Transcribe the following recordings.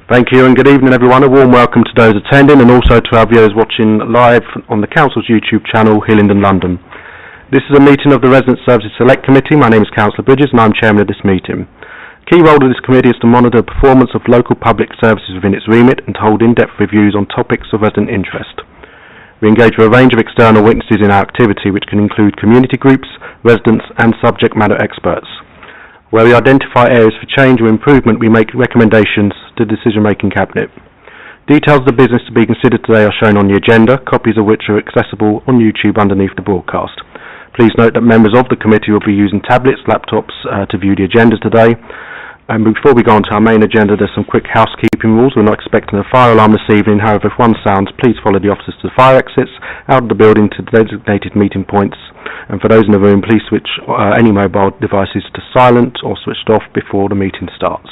Thank you and good evening everyone. A warm welcome to those attending and also to our viewers watching live on the Council's YouTube channel, Hillingdon, London. This is a meeting of the Resident Services Select Committee. My name is Councillor Bridges and I'm chairman of this meeting. The key role of this committee is to monitor the performance of local public services within its remit and to hold in-depth reviews on topics of resident interest. We engage with a range of external witnesses in our activity, which can include community groups, residents and subject matter experts. Where we identify areas for change or improvement, we make recommendations to the decision-making cabinet. Details of the business to be considered today are shown on the agenda, copies of which are accessible on YouTube underneath the broadcast. Please note that members of the committee will be using tablets, laptops to view the agenda today. And before we go on to our main agenda, there's some quick housekeeping rules. We're not expecting a fire alarm this evening. However, if one sounds, please follow the officers to the fire exits, out of the building to the designated meeting points. And for those in the room, please switch any mobile devices to silent or switched off before the meeting starts.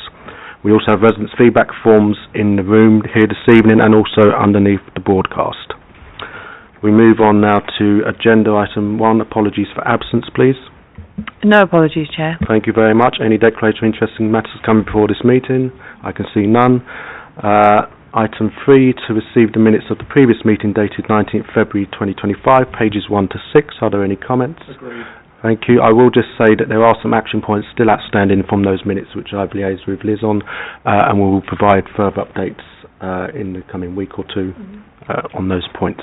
We also have residents' feedback forms in the room here this evening and also underneath the broadcast. We move on now to agenda item 1. Apologies for absence, please. No apologies, Chair. Thank you very much. Any declaration of interest in matters coming before this meeting? I can see none. Item 3, to receive the minutes of the previous meeting dated 19th February 2025, pages 1 to 6. Are there any comments? Agreed. Thank you. I will just say that there are some action points still outstanding from those minutes, which I've liaised with Liz on, and we will provide further updates in the coming week or two on those points.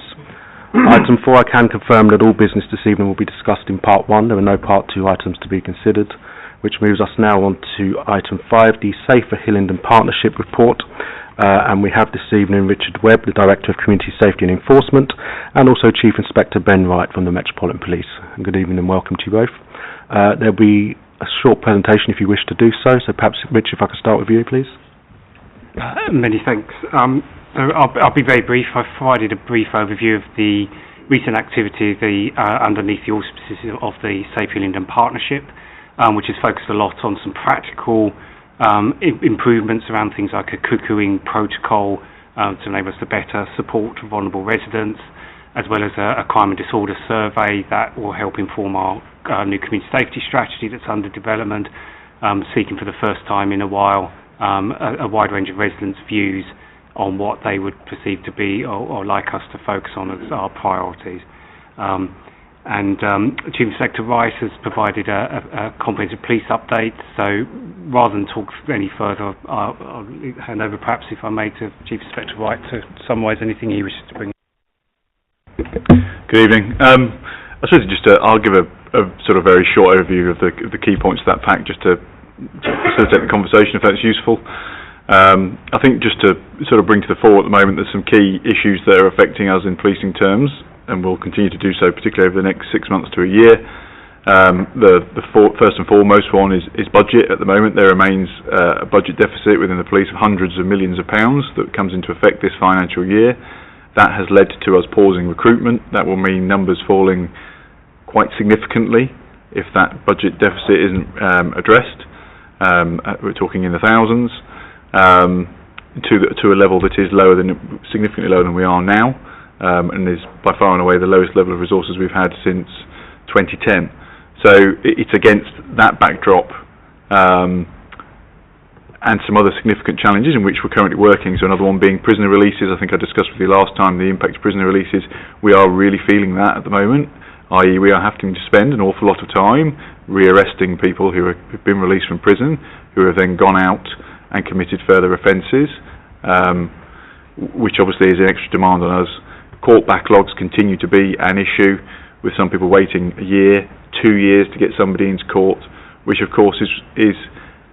Item 4, I can confirm that all business this evening will be discussed in Part 1. There are no Part 2 items to be considered, which moves us now on to Item 5, the Safer Hillingdon Partnership Report. And we have this evening Richard Webb, the Director of Community Safety and Enforcement, and also Chief Inspector Ben Wright from the Metropolitan Police. And good evening and welcome to you both. There'll be a short presentation if you wish to do so. So perhaps, Richard, if I could start with you, please. Many thanks. I'll be very brief. I've provided a brief overview of the recent activity underneath the auspices of the Safe Hillingdon Partnership, which has focused a lot on some practical improvements around things like a cuckooing protocol to enable us to better support vulnerable residents, as well as a crime and disorder survey that will help inform our new community safety strategy that's under development, seeking for the first time in a while a wide range of residents' views on what they would perceive to be or like us to focus on as our priorities. Chief Inspector Rice has provided a comprehensive police update, so rather than talk any further, I'll hand over perhaps, if I may, to Chief Inspector Rice to summarise anything he wishes to bring. Good evening. I suppose I'll give a sort of very short overview of the key points of that pack, just to facilitate the conversation, if that's useful. I think just to sort of bring to the fore at the moment, there's some key issues that are affecting us in policing terms, and will continue to do so, particularly over the next 6 months to a year. First and foremost one is budget. At the moment, there remains a budget deficit within the police of hundreds of millions of pounds that comes into effect this financial year. That has led to us pausing recruitment. That will mean numbers falling quite significantly if that budget deficit isn't addressed. We're talking in the thousands. To a level that is significantly lower than we are now, and is by far and away the lowest level of resources we've had since 2010. So it's against that backdrop and some other significant challenges in which we're currently working. So another one being prisoner releases. I think I discussed with you last time the impact of prisoner releases. We are really feeling that at the moment, i.e. we are having to spend an awful lot of time rearresting people who have been released from prison, who have then gone out and committed further offences, which obviously is an extra demand on us. Court backlogs continue to be an issue, with some people waiting a year, 2 years to get somebody into court, which of course is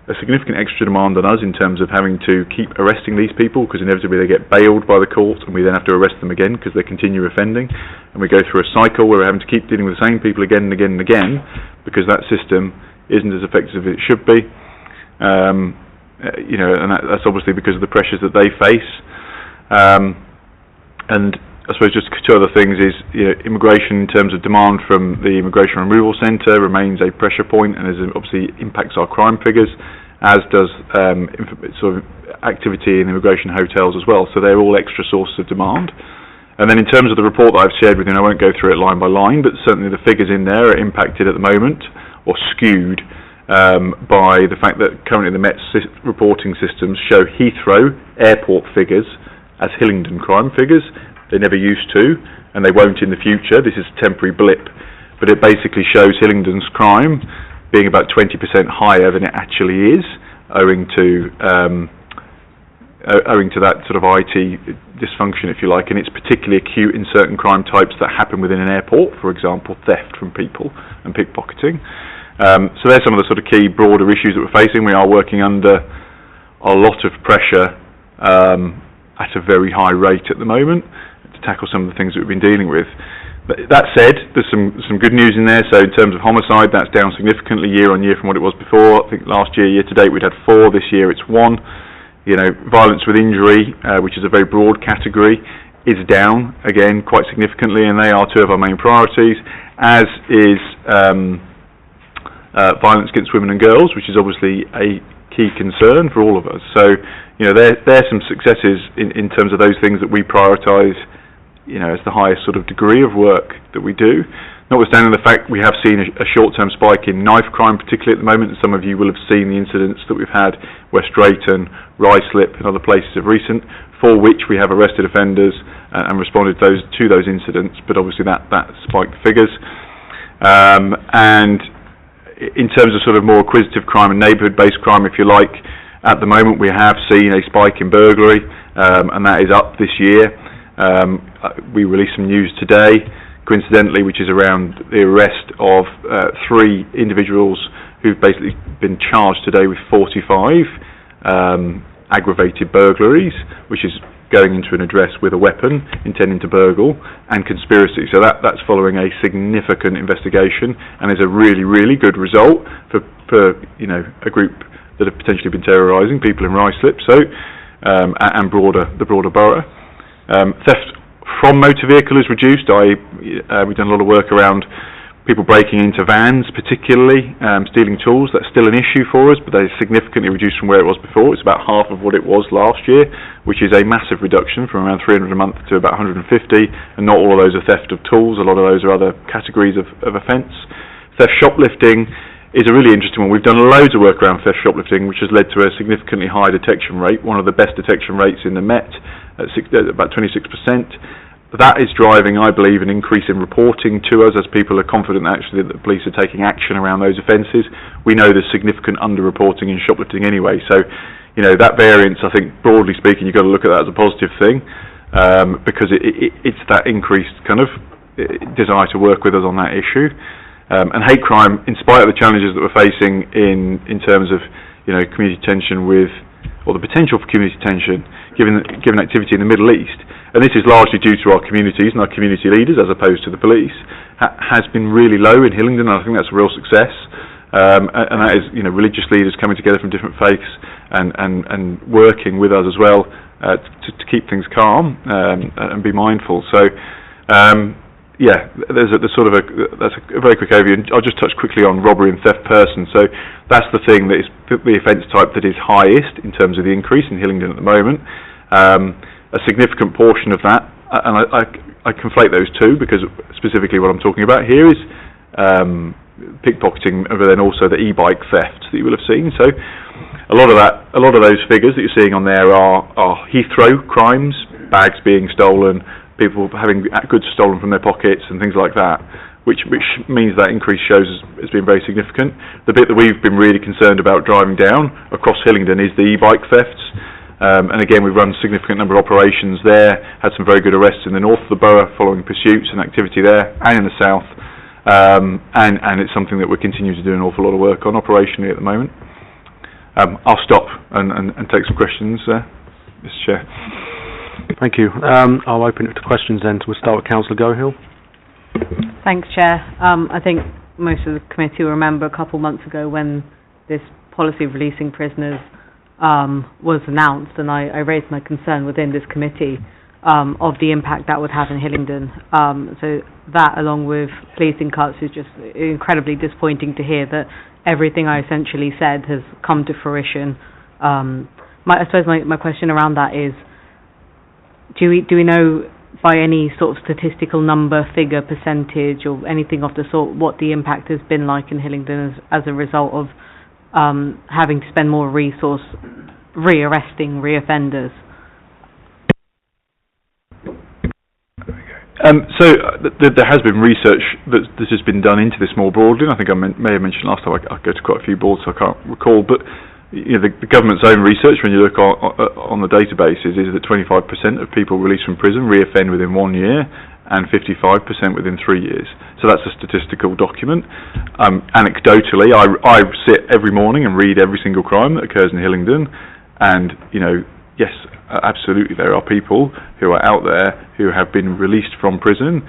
a significant extra demand on us in terms of having to keep arresting these people, because inevitably they get bailed by the court and we then have to arrest them again because they continue offending, and we go through a cycle where we're having to keep dealing with the same people again and again and again because that system isn't as effective as it should be. And that's obviously because of the pressures that they face. And I suppose just two other things is, immigration in terms of demand from the Immigration Removal Centre remains a pressure point, and obviously impacts our crime figures, as does sort of activity in immigration hotels as well. So they're all extra sources of demand. And then in terms of the report that I've shared with you, and I won't go through it line by line, but certainly the figures in there are impacted at the moment, or skewed, by the fact that currently the Met reporting systems show Heathrow airport figures as Hillingdon crime figures. They never used to, and they won't in the future. This is a temporary blip, but it basically shows Hillingdon's crime being about 20% higher than it actually is, owing to that sort of IT dysfunction, if you like, and it's particularly acute in certain crime types that happen within an airport, for example, theft from people and pickpocketing. So there's some of the sort of key broader issues that we're facing. We are working under a lot of pressure at a very high rate at the moment to tackle some of the things that we've been dealing with. But that said, there's some good news in there. So in terms of homicide, that's down significantly year on year from what it was before. I think last year to date, we'd had 4. This year, it's 1. You know, violence with injury, which is a very broad category, is down again quite significantly, and they are 2 of our main priorities, as is violence against women and girls, which is obviously a key concern for all of us. So, you know, there's some successes in terms of those things that we prioritise, you know, as the highest sort of degree of work that we do. Notwithstanding the fact we have seen a short-term spike in knife crime, particularly at the moment, and some of you will have seen the incidents that we've had, West Drayton, Ruislip and other places of recent, for which we have arrested offenders and responded to those incidents, but obviously that spiked figures. And in terms of sort of more acquisitive crime and neighbourhood-based crime, if you like, at the moment we have seen a spike in burglary, and that is up this year. We released some news today, coincidentally, which is around the arrest of 3 individuals who've basically been charged today with 45 aggravated burglaries, which is going into an address with a weapon, intending to burgle, and conspiracy. So that's following a significant investigation, and is a really, really good result for you know, a group that have potentially been terrorising people in Ruislip, so and the broader borough. Theft from motor vehicle is reduced. We've done a lot of work around people breaking into vans, particularly stealing tools. That's still an issue for us, but they're significantly reduced from where it was before. It's about half of what it was last year, which is a massive reduction from around 300 a month to about 150, and not all of those are theft of tools. A lot of those are other categories of offence. Theft shoplifting is a really interesting one. We've done loads of work around theft shoplifting, which has led to a significantly high detection rate, one of the best detection rates in the Met, at about 26%. That is driving, I believe, an increase in reporting to us as people are confident actually that the police are taking action around those offences. We know there's significant under-reporting in shoplifting anyway, so you know, that variance, I think, broadly speaking, you've got to look at that as a positive thing, because it's that increased kind of desire to work with us on that issue. And hate crime, in spite of the challenges that we're facing in terms of, you know, community tension or the potential for community tension, given activity in the Middle East, and this is largely due to our communities and our community leaders as opposed to the police, has been really low in Hillingdon, and I think that's a real success. And that is, you know, religious leaders coming together from different faiths and working with us as well to keep things calm and be mindful. So, yeah, that's a very quick overview. I'll just touch quickly on robbery and theft person. So that's the thing that is the offence type that is highest in terms of the increase in Hillingdon at the moment. A significant portion of that, and I conflate those two because specifically what I'm talking about here is pickpocketing, but then also the e-bike theft that you will have seen. So a lot of those figures that you're seeing on there are Heathrow crimes, bags being stolen, people having goods stolen from their pockets and things like that, which means that increase has been very significant. The bit that we've been really concerned about driving down across Hillingdon is the e-bike thefts. And again, we've run a significant number of operations there, had some very good arrests in the north of the borough following pursuits and activity there, and in the south. And it's something that we're continuing to do an awful lot of work on operationally at the moment. I'll stop and take some questions, Mr. Chair. Thank you. I'll open it to questions then. We'll start with Councillor Gohill. Thanks, Chair. I think most of the committee will remember a couple of months ago when this policy of releasing prisoners was announced, and I raised my concern within this committee of the impact that would have in Hillingdon. So that, along with policing cuts, is just incredibly disappointing to hear that everything I essentially said has come to fruition. I suppose my question around that is, do we know by any sort of statistical number, figure, percentage, or anything of the sort, what the impact has been like in Hillingdon as a result of having to spend more resource re-arresting reoffenders? There has been research that has been done into this more broadly, and I think I may have mentioned last time, I go to quite a few boards, so I can't recall, but the government's own research, when you look on the databases, is that 25% of people released from prison reoffend within 1 year, and 55% within 3 years. So that's a statistical document. Anecdotally, I sit every morning and read every single crime that occurs in Hillingdon, and, yes, absolutely, there are people who are out there who have been released from prison,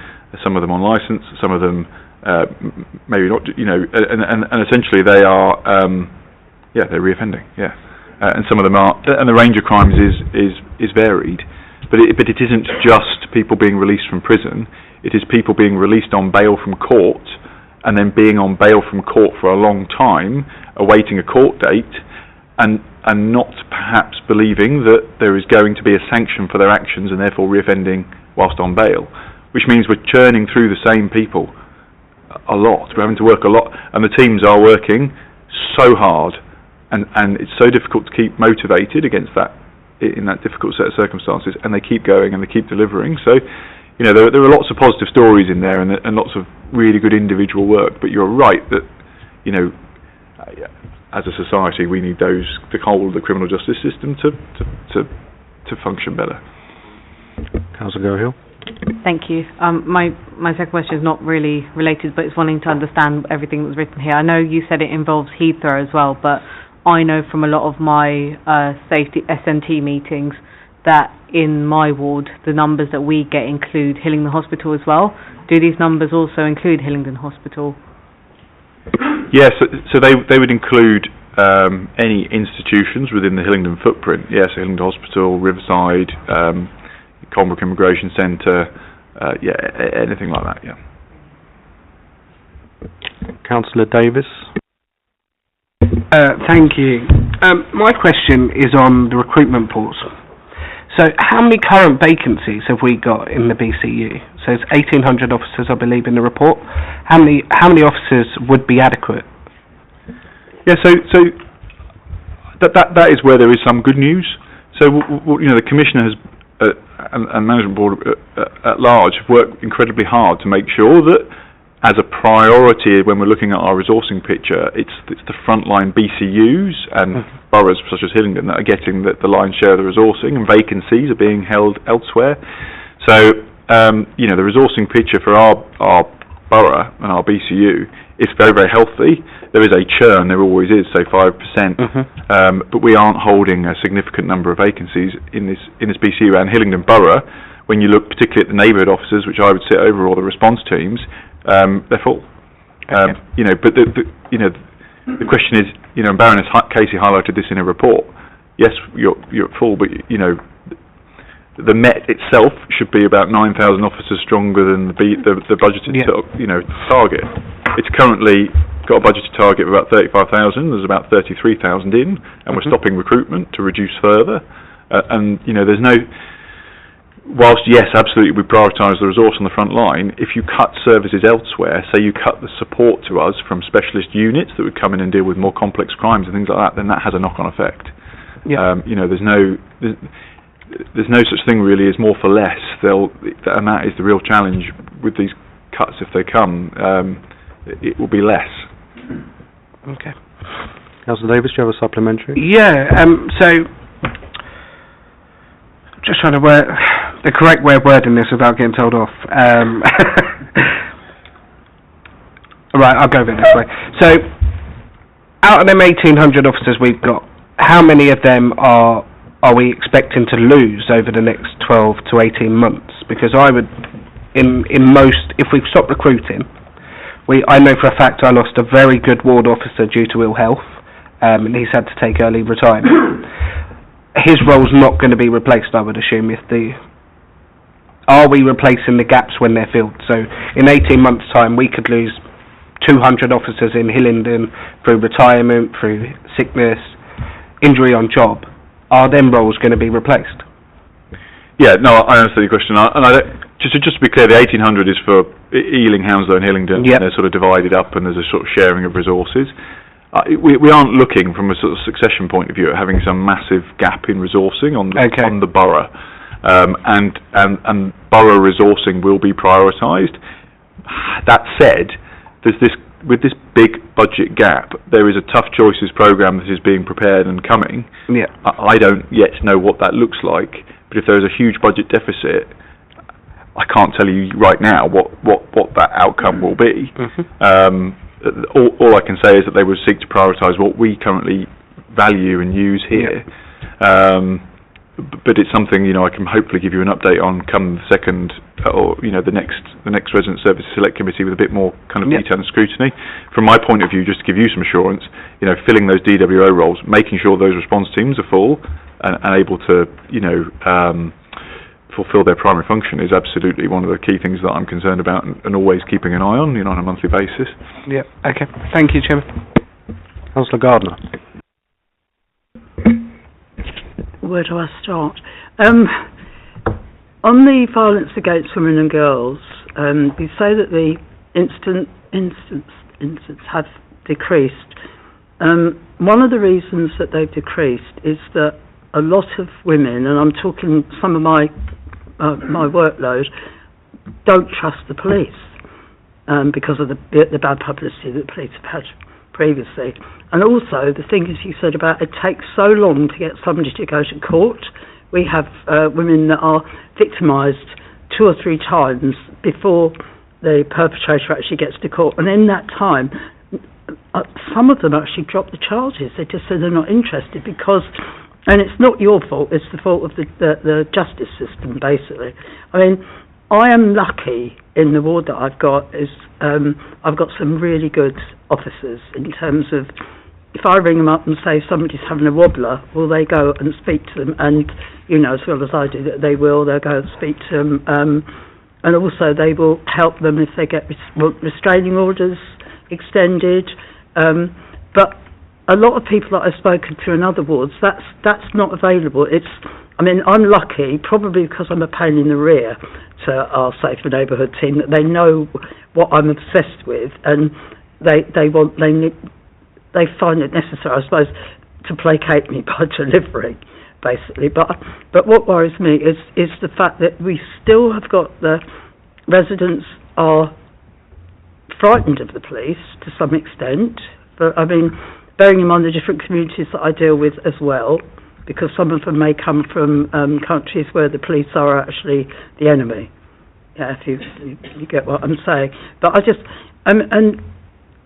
some of them on licence, some of them maybe not, and essentially they are, they're reoffending, and some of them are, and the range of crimes is varied, but it isn't just people being released from prison, it is people being released on bail from court, and then being on bail from court for a long time, awaiting a court date, and not perhaps believing that there is going to be a sanction for their actions and therefore reoffending whilst on bail, which means we're churning through the same people a lot. We're having to work a lot, and the teams are working so hard, and it's so difficult to keep motivated against that, in that difficult set of circumstances, and they keep going and they keep delivering. So, there are lots of positive stories in there, and lots of really good individual work, but you're right that, as a society, we need the whole of the criminal justice system to function better. Councillor Hill. Thank you. My second question is not really related, but it's wanting to understand everything that was written here. I know you said it involves Heathrow as well, but I know from a lot of my safety SNT meetings that in my ward, the numbers that we get include Hillingdon Hospital as well. Do these numbers also include Hillingdon Hospital? Yes, so they would include any institutions within the Hillingdon footprint. Yes, Hillingdon Hospital, Riverside, Colnbrook Immigration Centre, anything like that, Councillor Davis. Thank you. My question is on the recruitment pools. So how many current vacancies have we got in the BCU? So it's 1,800 officers, I believe, in the report. How many officers would be adequate? Yeah, so that is where there is some good news. So the Commissioner has and Management Board at large have worked incredibly hard to make sure that, as a priority when we're looking at our resourcing picture, it's the frontline BCUs and boroughs such as Hillingdon that are getting the lion's share of the resourcing, and vacancies are being held elsewhere. So the resourcing picture for our borough and our BCU is very, very healthy. There is a churn, there always is, say 5%, but we aren't holding a significant number of vacancies in this BCU. And Hillingdon Borough, when you look particularly at the neighbourhood officers, which I would sit over, or the response teams, they're full. Okay. But the question is, and Baroness Casey highlighted this in her report. Yes, you're at full, but the Met itself should be about 9,000 officers stronger than the budgeted target. It's currently got a budgeted target of about 35,000. There's about 33,000 in, and we're stopping recruitment to reduce further. There's no. Whilst, yes, absolutely, we prioritise the resource on the front line, if you cut services elsewhere, say you cut the support to us from specialist units that would come in and deal with more complex crimes and things like that, then that has a knock-on effect. Yeah. There's no such thing really as more for less, and that is the real challenge with these cuts. If they come, it will be less. Okay. Councillor Davis, do you have a supplementary? Yeah, so just trying to work the correct way of wording this without getting told off. Right, I'll go with it this way. So, out of them 1,800 officers we've got, how many of them are we expecting to lose over the next 12 to 18 months? Because I would, in most, if we've stopped recruiting, I know for a fact I lost a very good ward officer due to ill health, and he's had to take early retirement. His role's not going to be replaced, I would assume. Are we replacing the gaps when they're filled? So in 18 months' time, we could lose 200 officers in Hillingdon through retirement, through sickness, injury on job. Are them roles going to be replaced? Yeah, no, I understand your question. Just to be clear, the 1,800 is for Ealing, Hounslow and Hillingdon. Yep. They're sort of divided up and there's a sort of sharing of resources. we aren't looking from a sort of succession point of view at having some massive gap in resourcing on the borough, and borough resourcing will be prioritised. That said, with this big budget gap, there is a tough choices programme that is being prepared and coming. Yeah. I don't yet know what that looks like, but if there is a huge budget deficit, I can't tell you right now what that outcome will be. All I can say is that they will seek to prioritise what we currently value and use here. But it's something, I can hopefully give you an update on come the second, or the next Resident Services Select Committee with a bit more kind of detail and scrutiny. From my point of view, just to give you some assurance, filling those DWO roles, making sure those response teams are full and able to, fulfil their primary function is absolutely one of the key things that I'm concerned about and always keeping an eye on, on a monthly basis. Yeah. Okay. Thank you, Chairman. Councillor Gardner. Where do I start? On the violence against women and girls, you say that the incidents have decreased. One of the reasons that they've decreased is that a lot of women, and I'm talking some of my workload, don't trust the police because of the bad publicity that the police have had previously. And also, the thing is, you said about it takes so long to get somebody to go to court. We have women that are victimised 2 or 3 times before the perpetrator actually gets to court. And in that time, some of them actually drop the charges. They just say they're not interested because, and it's not your fault, it's the fault of the justice system, basically. I mean, I am lucky in the ward that I've got is I've got some really good officers in terms of, if I ring them up and say somebody's having a wobbler, well, they go and speak to them, and as well as I do, that they'll go and speak to them, and also they will help them if they get restraining orders extended. But a lot of people that I've spoken to in other wards, that's not available. I'm lucky, probably because I'm a pain in the rear to our Safer Neighbourhood team, that they know what I'm obsessed with, and they find it necessary, I suppose, to placate me by delivering, basically. But what worries me is the fact that we still have got the residents are frightened of the police to some extent. But bearing in mind the different communities that I deal with as well, because some of them may come from countries where the police are actually the enemy. Yeah, if you get what I'm saying. But I just and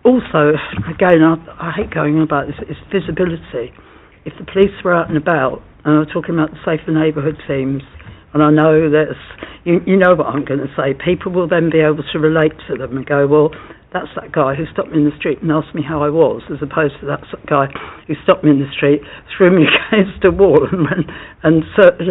also, again, I hate going on about this, it's visibility. If the police were out and about, and I'm talking about the Safer Neighbourhood teams, and I know that you know what I'm going to say, people will then be able to relate to them and go, well, that's that guy who stopped me in the street and asked me how I was, as opposed to that guy who stopped me in the street, threw me against a wall and searched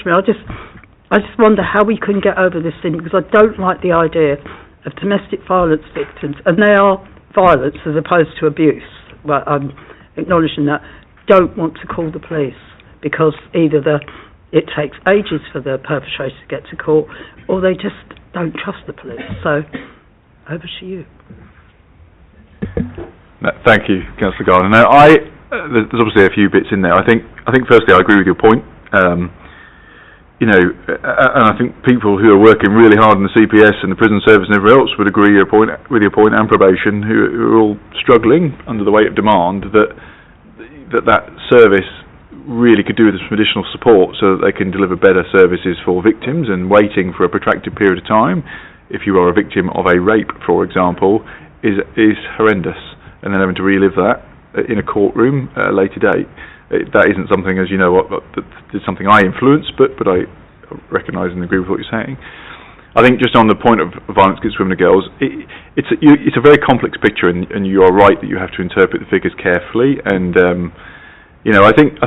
me. I just wonder how we can get over this thing, because I don't like the idea of domestic violence victims, and they are violence as opposed to abuse, but I'm acknowledging that, don't want to call the police, because either it takes ages for the perpetrator to get to court, or they just don't trust the police. So, over to you. No, thank you, Councillor Gardner. Now, there's obviously a few bits in there. I think firstly I agree with your point. And I think people who are working really hard in the CPS and the prison service and everywhere else would agree with your point, and probation, who are all struggling under the weight of demand, that service really could do with some additional support so that they can deliver better services for victims. And waiting for a protracted period of time, if you are a victim of a rape, for example, is horrendous, and then having to relive that in a courtroom at a later date. That isn't something, as you know, that's something I influence, but I recognise and agree with what you're saying. I think just on the point of violence against women and girls, it's a very complex picture, and you are right that you have to interpret the figures carefully. And I think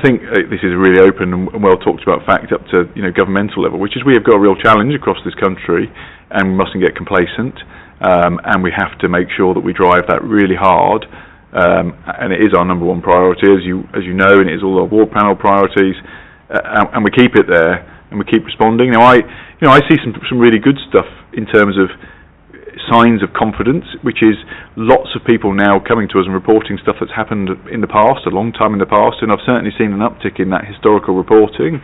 this is a really open and well talked about fact up to governmental level, which is we have got a real challenge across this country, and we mustn't get complacent, and we have to make sure that we drive that really hard. And it is our number one priority, as you know, and it is all our ward panel priorities, and we keep it there, and we keep responding. Now, I see some really good stuff in terms of, signs of confidence, which is lots of people now coming to us and reporting stuff that's happened in the past, a long time in the past, and I've certainly seen an uptick in that historical reporting,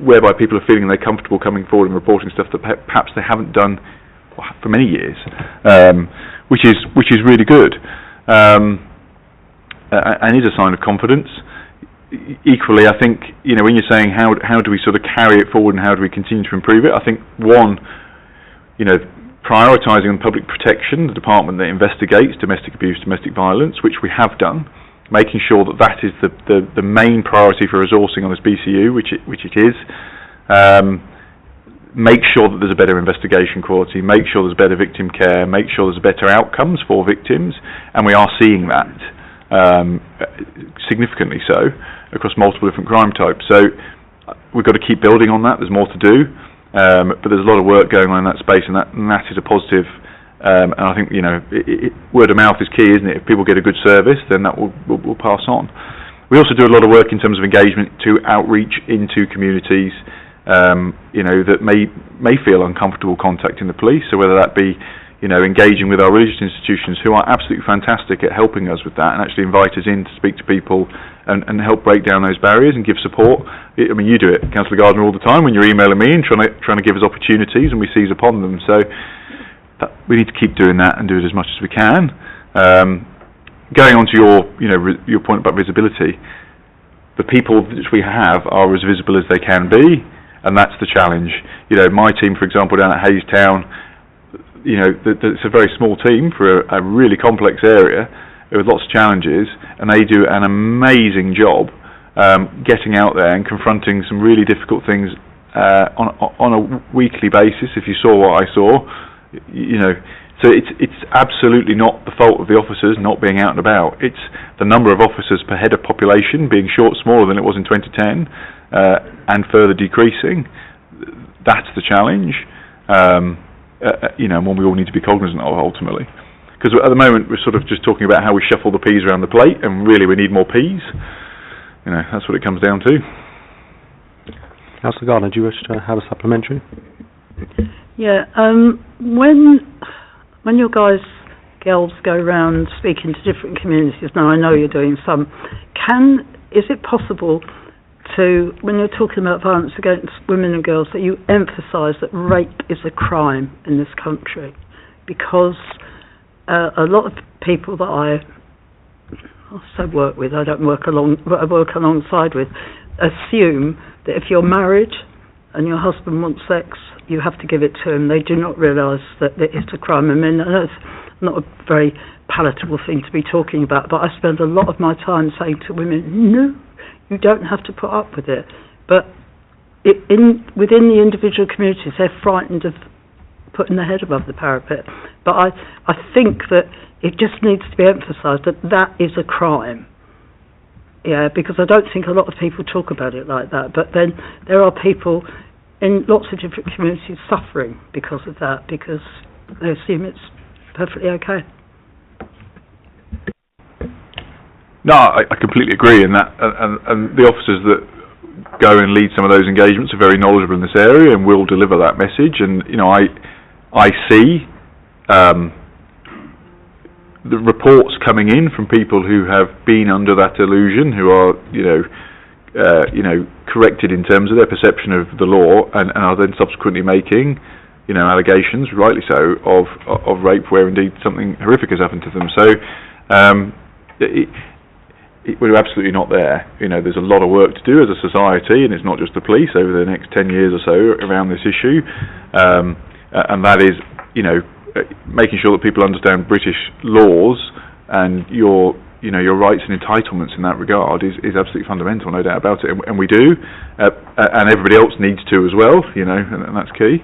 whereby people are feeling they're comfortable coming forward and reporting stuff that perhaps they haven't done for many years, which is really good, and is a sign of confidence. Equally, I think, when you're saying how do we sort of carry it forward and how do we continue to improve it, I think one, prioritising on public protection, the department that investigates domestic abuse, domestic violence, which we have done, making sure that is the main priority for resourcing on this BCU, which it is. Make sure that there's a better investigation quality, make sure there's better victim care, make sure there's better outcomes for victims, and we are seeing that significantly so across multiple different crime types. So we've got to keep building on that. There's more to do, but there's a lot of work going on in that space, and that is a positive. And I think, word of mouth is key, isn't it? If people get a good service, then that will pass on. We also do a lot of work in terms of engagement to outreach into communities, that may feel uncomfortable contacting the police. So whether that be, engaging with our religious institutions, who are absolutely fantastic at helping us with that and actually invite us in to speak to people and help break down those barriers and give support. I mean, you do it, Councillor Gardner, all the time when you're emailing me and trying to give us opportunities, and we seize upon them. So we need to keep doing that and do it as much as we can. Going on to your point about visibility, the people that we have are as visible as they can be, and that's the challenge. My team, for example, down at Haystown, it's a very small team for a really complex area with lots of challenges, and they do an amazing job getting out there and confronting some really difficult things on a weekly basis. If you saw what I saw, so it's absolutely not the fault of the officers not being out and about. It's the number of officers per head of population being smaller than it was in 2010, and further decreasing. That's the challenge, and one we all need to be cognizant of ultimately. Because at the moment we're sort of just talking about how we shuffle the peas around the plate, and really we need more peas. That's what it comes down to. Councillor Gardner, do you wish to have a supplementary? Yeah, when your girls go around speaking to different communities, now I know you're doing some, is it possible to, when you're talking about violence against women and girls, that you emphasise that rape is a crime in this country? Because a lot of people that I work with, I don't work but I work alongside with, assume that if you're married and your husband wants sex, you have to give it to him. They do not realise that it's a crime. I mean, I know it's not a very palatable thing to be talking about, but I spend a lot of my time saying to women, no, you don't have to put up with it. But within the individual communities, they're frightened of putting their head above the parapet. But I think that it just needs to be emphasised that is a crime. Yeah, because I don't think a lot of people talk about it like that. But then there are people in lots of different communities suffering because of that, because they assume it's perfectly okay. No, I completely agree in that, and the officers that go and lead some of those engagements are very knowledgeable in this area and will deliver that message. And I see the reports coming in from people who have been under that illusion, who are corrected in terms of their perception of the law, and are then subsequently making allegations, rightly so, of rape where indeed something horrific has happened to them. So we're absolutely not there. There's a lot of work to do as a society, and it's not just the police, over the next 10 years or so around this issue, and that is making sure that people understand British laws and your rights and entitlements in that regard is absolutely fundamental, no doubt about it, and we do, and everybody else needs to as well, and that's key.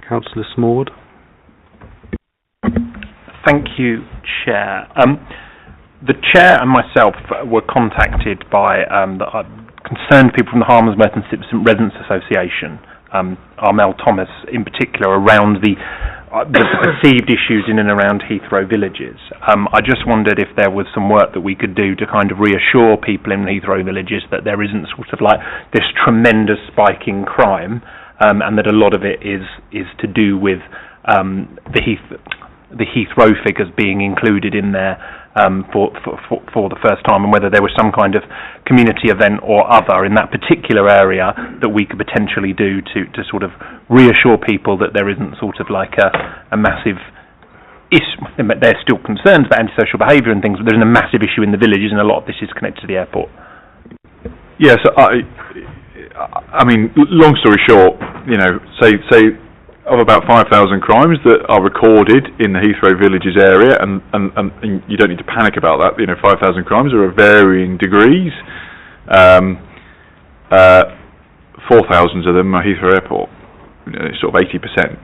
Councillor Smallwood. Thank you, Chair. The Chair and myself were contacted by concerned people from the Harmersmith and Simpson Residents Association, Armel Thomas in particular, around the perceived issues in and around Heathrow villages. I just wondered if there was some work that we could do to kind of reassure people in Heathrow villages that there isn't sort of like this tremendous spike in crime, and that a lot of it is to do with the Heathrow figures being included in there for the first time, and whether there was some kind of community event or other in that particular area that we could potentially do to sort of reassure people that there isn't sort of like a massive issue. There's still concerns about antisocial behaviour and things, but there's a massive issue in the villages, and a lot of this is connected to the airport. Yeah, so I mean, long story short, you know, say of about 5,000 crimes that are recorded in the Heathrow Villages area, and you don't need to panic about that. You know, 5,000 crimes are of varying degrees. 4,000 of them are Heathrow Airport, you know, sort of 80%.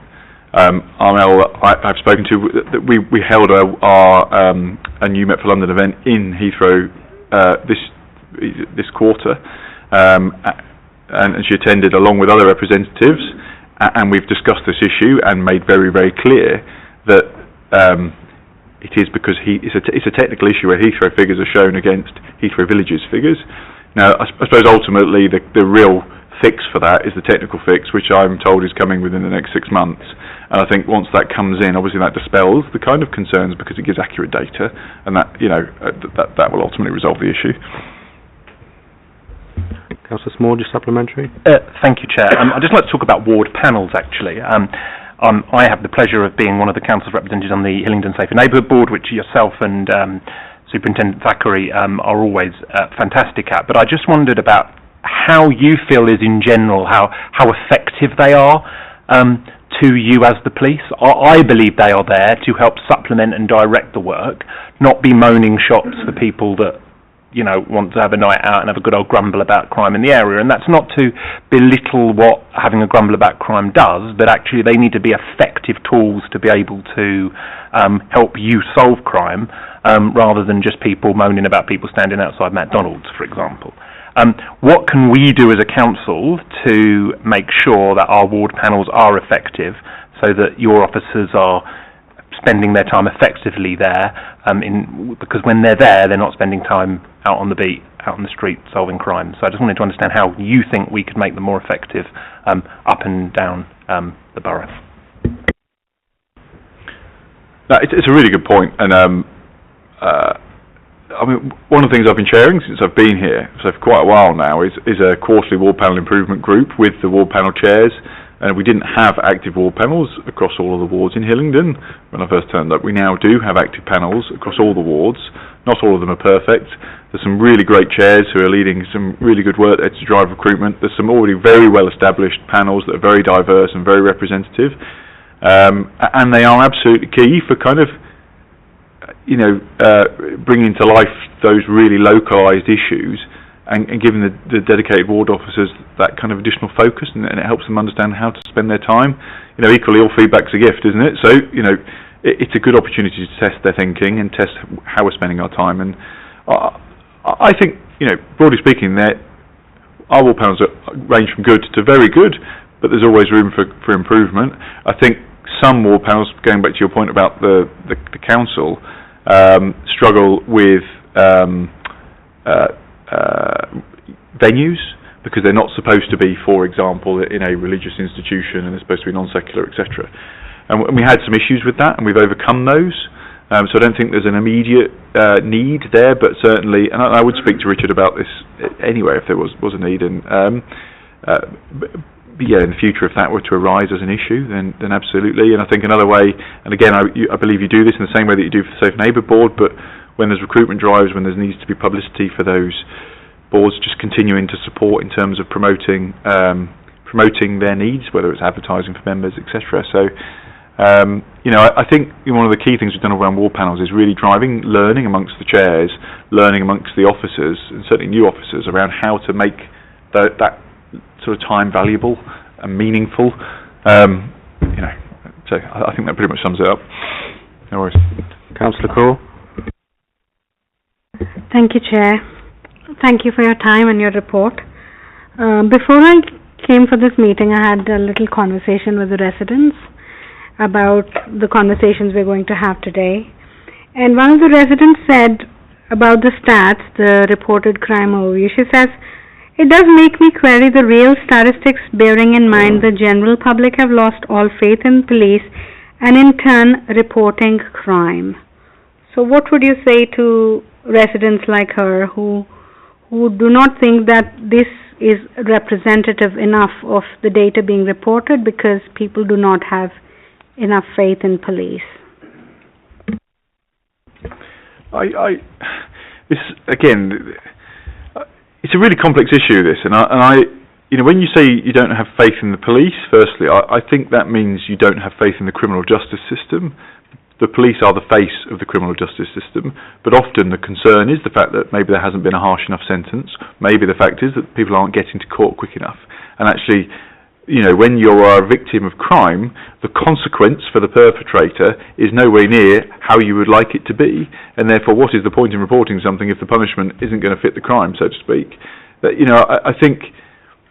I've spoken to, that we held a new Met for London event in Heathrow this quarter, and she attended along with other representatives, and we've discussed this issue and made very, very clear that it is because it's a technical issue where Heathrow figures are shown against Heathrow Villages figures. Now, I suppose ultimately the real fix for that is the technical fix, which I'm told is coming within the next 6 months. And I think once that comes in, obviously that dispels the kind of concerns because it gives accurate data, and that, you know, that will ultimately resolve the issue. Councillor Small, just supplementary. Thank you, Chair. I'd just like to talk about ward panels, actually. I have the pleasure of being one of the council's representatives on the Hillingdon Safer Neighbourhood Board, which yourself and Superintendent Thackeray are always fantastic at. But I just wondered about how you feel is in general, how effective they are to you as the police. I believe they are there to help supplement and direct the work, not be moaning shots for people that, you know, want to have a night out and have a good old grumble about crime in the area. And that's not to belittle what having a grumble about crime does, but actually they need to be effective tools to be able to help you solve crime, rather than just people moaning about people standing outside McDonald's, for example. What can we do as a council to make sure that our ward panels are effective, so that your officers are spending their time effectively there, because when they're there, they're not spending time out on the beat, out on the street, solving crime. So I just wanted to understand how you think we could make them more effective up and down the borough. No, it's a really good point, and I mean, one of the things I've been chairing since I've been here, so for quite a while now, is a quarterly ward panel improvement group with the ward panel chairs. And we didn't have active ward panels across all of the wards in Hillingdon when I first turned up. We now do have active panels across all the wards. Not all of them are perfect. There's some really great chairs who are leading some really good work there to drive recruitment. There's some already very well established panels that are very diverse and very representative. And they are absolutely key for kind of, you know, bringing to life those really localised issues, and giving the dedicated ward officers that kind of additional focus, and it helps them understand how to spend their time. You know, equally, all feedback's a gift, isn't it? So, you know, it's a good opportunity to test their thinking and test how we're spending our time. And I think, you know, broadly speaking, our ward panels range from good to very good, but there's always room for improvement. I think some ward panels, going back to your point about the council, struggle with venues, because they're not supposed to be, for example, in a religious institution, and they're supposed to be non-secular, etc. And we had some issues with that, and we've overcome those. So I don't think there's an immediate need there, but certainly, and I would speak to Richard about this anyway if there was a need. And but yeah, in the future, if that were to arise as an issue, then absolutely. And I think another way, and again, I believe you do this in the same way that you do for the Safe Neighbour Board, but when there's recruitment drives, when there needs to be publicity for those boards, just continuing to support in terms of promoting their needs, whether it's advertising for members, etc. So, you know, I think one of the key things we've done around ward panels is really driving learning amongst the chairs, learning amongst the officers, and certainly new officers, around how to make that sort of time valuable and meaningful. You know, so I think that pretty much sums it up. No worries. Councillor Cole. Thank you, Chair. Thank you for your time and your report. Before I came for this meeting, I had a little conversation with the residents about the conversations we're going to have today. And one of the residents said about the stats, the reported crime overview, she says It does make me query the real statistics, bearing in mind the general public have lost all faith in police and in turn reporting crime. So what would you say to residents like her who do not think that this is representative enough of the data being reported because people do not have enough faith in police? This again, it's a really complex issue. This, and I, you know, when you say you don't have faith in the police, firstly, I think that means you don't have faith in the criminal justice system. The police are the face of the criminal justice system, but often the concern is the fact that maybe there hasn't been a harsh enough sentence. Maybe the fact is that people aren't getting to court quick enough. And actually, you know, when you are a victim of crime, the consequence for the perpetrator is nowhere near how you would like it to be. And therefore, what is the point in reporting something if the punishment isn't going to fit the crime, so to speak? That, you know, I think,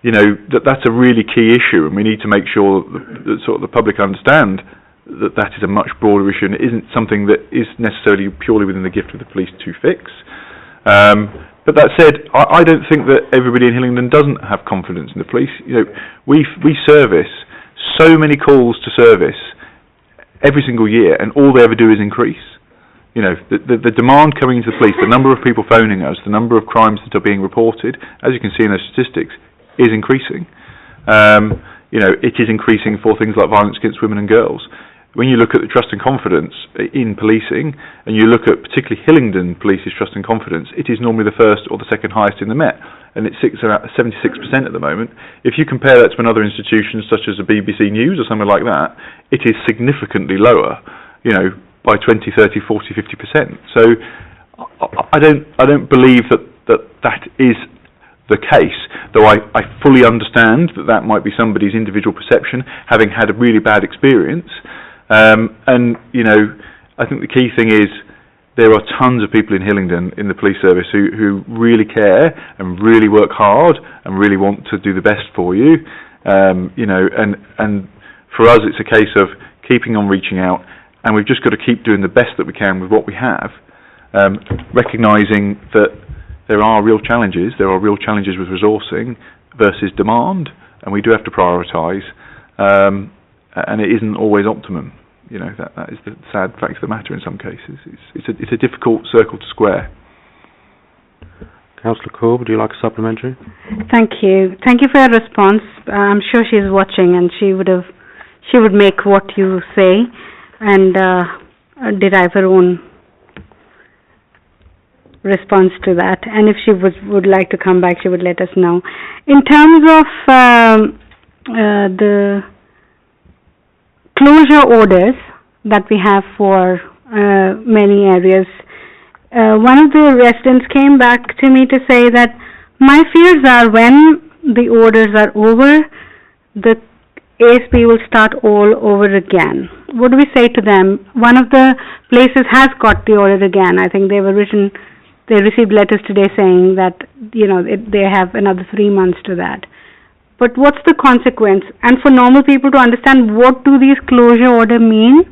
you know, that's a really key issue, and we need to make sure that sort of the public understand that is a much broader issue and it isn't something that is necessarily purely within the gift of the police to fix. But that said, I don't think that everybody in Hillingdon doesn't have confidence in the police. You know, we service so many calls to service every single year, and all they ever do is increase. You know, the demand coming into the police, the number of people phoning us, the number of crimes that are being reported, as you can see in those statistics, is increasing. You know, it is increasing for things like violence against women and girls. When you look at the trust and confidence in policing, and you look at particularly Hillingdon Police's trust and confidence, it is normally the first or the second highest in the Met, and it sits at 76% at the moment. If you compare that to another institution such as the BBC News or something like that, it is significantly lower, you know, by 20, 30, 40, 50%. So I don't believe that is the case, though I fully understand that might be somebody's individual perception, having had a really bad experience. And, you know, I think the key thing is there are tons of people in Hillingdon in the police service who really care and really work hard and really want to do the best for you. You know, and for us it's a case of keeping on reaching out, and we've just got to keep doing the best that we can with what we have, recognising that there are real challenges. There are real challenges with resourcing versus demand, and we do have to prioritise. And it isn't always optimum. You know, that is the sad fact of the matter in some cases. It's a difficult circle to square. Councillor Corr, would you like a supplementary? Thank you. Thank you for your response. I'm sure she's watching, and she would make what you say and derive her own response to that. And if she would like to come back, she would let us know. In terms of the closure orders that we have for many areas, one of the residents came back to me to say that my fears are when the orders are over, the ASP will start all over again. What do we say to them? One of the places has got the order again. I think they received letters today saying that, you know, they have another 3 months to that. But what's the consequence? And for normal people to understand, what do these closure order mean?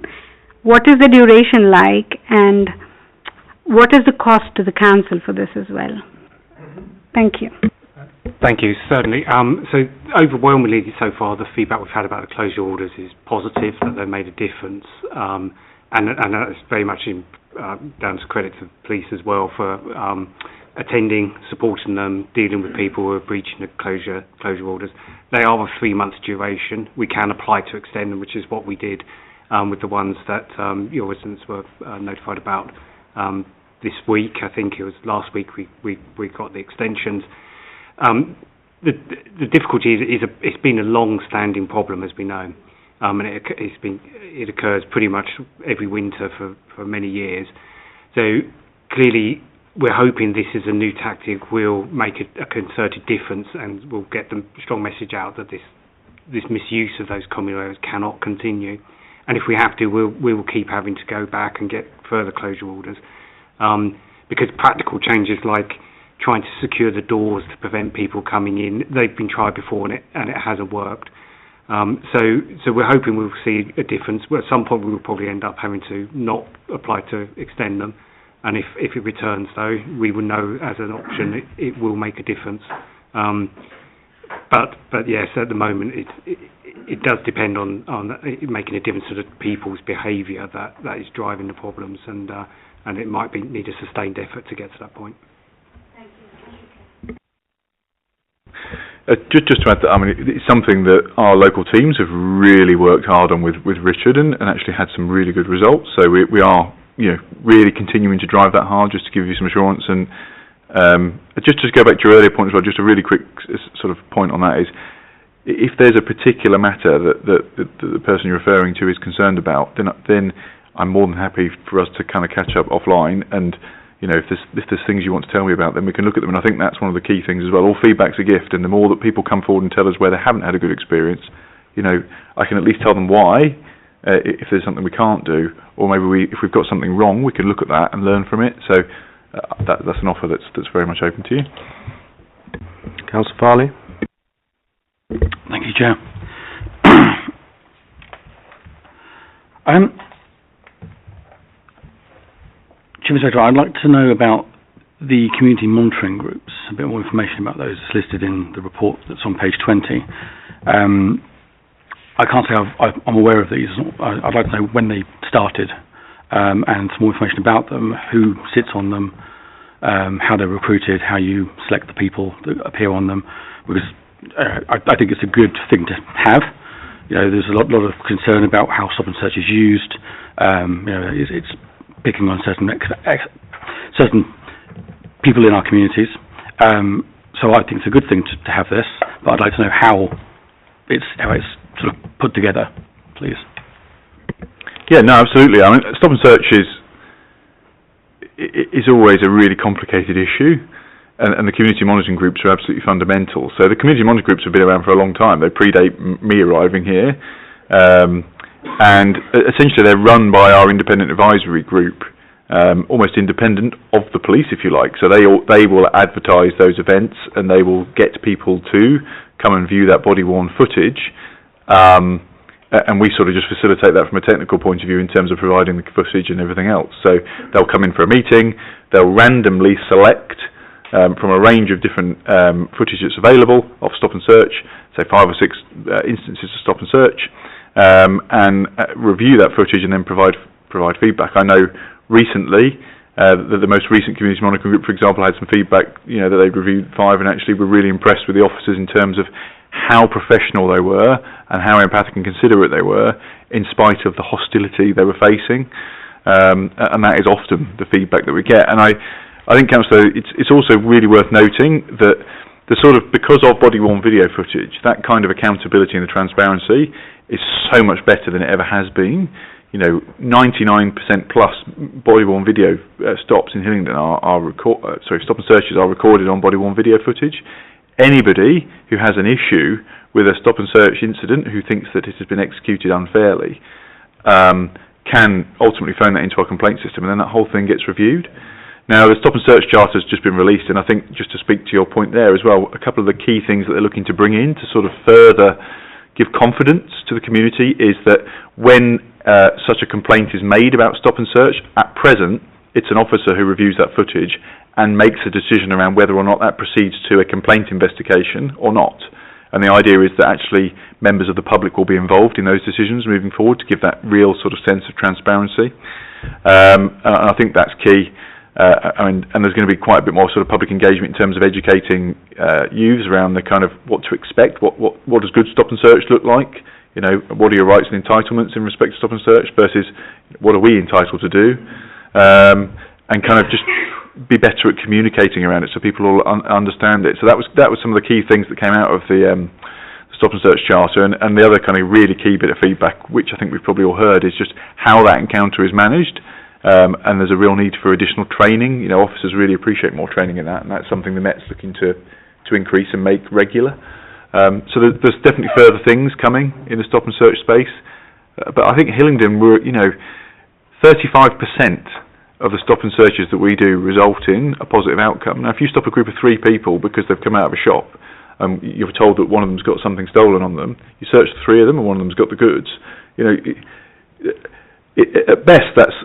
What is the duration like? And what is the cost to the council for this as well? Thank you. Thank you, certainly. So overwhelmingly so far, the feedback we've had about the closure orders is positive, that they made a difference. And that's very much down to credit to the police as well for attending, supporting them, dealing with people who are breaching the closure orders. They are of 3 months duration. We can apply to extend them, which is what we did with the ones that your residents were notified about this week. I think it was last week we got the extensions. The difficulty is it's been a long-standing problem, as we know, and it occurs pretty much every winter for many years. So clearly, we're hoping this is a new tactic will make a concerted difference and will get the strong message out that this misuse of those communal areas cannot continue. And if we have to, we will keep having to go back and get further closure orders. Because practical changes like trying to secure the doors to prevent people coming in, they've been tried before and it hasn't worked. So we're hoping we'll see a difference. At some point we will probably end up having to not apply to extend them. And if it returns, though, we will know as an option it will make a difference. But yes, at the moment it does depend on making a difference to the people's behaviour that is driving the problems, and it might need a sustained effort to get to that point. Just to add that, I mean, it's something that our local teams have really worked hard on with Richard and actually had some really good results. So we are, really continuing to drive that hard, just to give you some assurance. And just to go back to your earlier point as well, just a really quick sort of point on that is, if there's a particular matter that the person you're referring to is concerned about, then I'm more than happy for us to kind of catch up offline, and if there's things you want to tell me about, then we can look at them. And I think that's one of the key things as well. All feedback's a gift, and the more that people come forward and tell us where they haven't had a good experience, I can at least tell them why, if there's something we can't do, or maybe if we've got something wrong, we can look at that and learn from it. So that's an offer that's very much open to you. Councillor Farley. Thank you, Chair. Chief Inspector, I'd like to know about the community monitoring groups, a bit more information about those. It's listed in the report that's on page 20. I can't say I'm aware of these. I'd like to know when they started, and some more information about them, who sits on them, how they're recruited, how you select the people that appear on them, because I think it's a good thing to have. There's a lot of concern about how stop and search is used. It's picking on certain people in our communities. So I think it's a good thing to have this, but I'd like to know how it's sort of put together, please. Yeah, no, absolutely. I mean, stop and search is always a really complicated issue, and the community monitoring groups are absolutely fundamental. So the community monitoring groups have been around for a long time. They predate me arriving here. And essentially they're run by our independent advisory group, almost independent of the police, if you like. So they will advertise those events, and they will get people to come and view that body-worn footage, and we sort of just facilitate that from a technical point of view in terms of providing the footage and everything else. So they'll come in for a meeting, they'll randomly select from a range of different footage that's available of stop and search, say 5 or 6 instances of stop and search, and review that footage and then provide feedback. I know recently the most recent community monitoring group, for example, had some feedback, that they'd reviewed 5 and actually were really impressed with the officers in terms of how professional they were and how empathic and considerate they were in spite of the hostility they were facing. And that is often the feedback that we get. And I think, Councillor, it's also really worth noting that because of body-worn video footage, that kind of accountability and the transparency is so much better than it ever has been. 99% plus body-worn video stops in Hillingdon stop and searches are recorded on body-worn video footage. Anybody who has an issue with a stop and search incident, who thinks that it has been executed unfairly, can ultimately phone that into our complaint system, and then that whole thing gets reviewed. Now, the stop and search charter has just been released, and I think, just to speak to your point there as well, a couple of the key things that they're looking to bring in to sort of further give confidence to the community is that when such a complaint is made about stop and search, at present, it's an officer who reviews that footage and makes a decision around whether or not that proceeds to a complaint investigation or not. And the idea is that actually members of the public will be involved in those decisions moving forward to give that real sort of sense of transparency. And I think that's key. And there's going to be quite a bit more sort of public engagement in terms of educating youths around the kind of what to expect, what does good stop and search look like, what are your rights and entitlements in respect to stop and search versus what are we entitled to do, and kind of just be better at communicating around it so people all understand it. So that was some of the key things that came out of the stop and search charter, and the other kind of really key bit of feedback, which I think we've probably all heard, is just how that encounter is managed. And there's a real need for additional training. Officers really appreciate more training in that, and that's something the Met's looking to increase and make regular. So there's definitely further things coming in the stop and search space. But I think Hillingdon, 35% of the stop and searches that we do result in a positive outcome. Now, if you stop a group of 3 people because they've come out of a shop, you're told that one of th35% got something stolen on them, you search the 3 of them and one of them's got the goods. At best, that's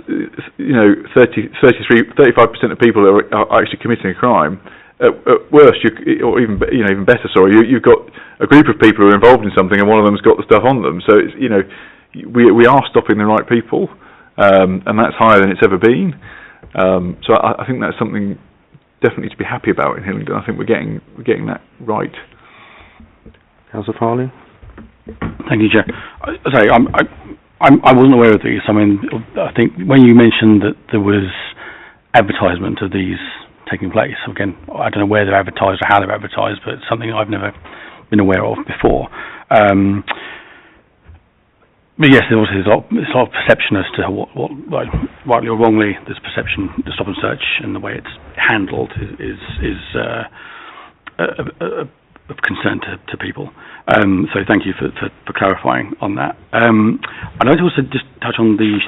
35% of people are actually committing a crime, at worst, or even better, you've got a group of people who are involved in something, and one of them's got the stuff on them. So it's, we are stopping the right people, and that's higher than it's ever been. So I think that's something definitely to be happy about in Hillingdon. I think we're getting that right. Councillor Farley. Thank you, Chair. I wasn't aware of these. I mean, I think when you mentioned that there was advertisement of these taking place, again, I don't know where they're advertised or how they're advertised, but it's something I've never been aware of before. But yes, there's a lot of perception as to what rightly or wrongly, there's perception, the stop and search and the way it's handled is of concern to people. So thank you for clarifying on that. I'd like to also just touch on the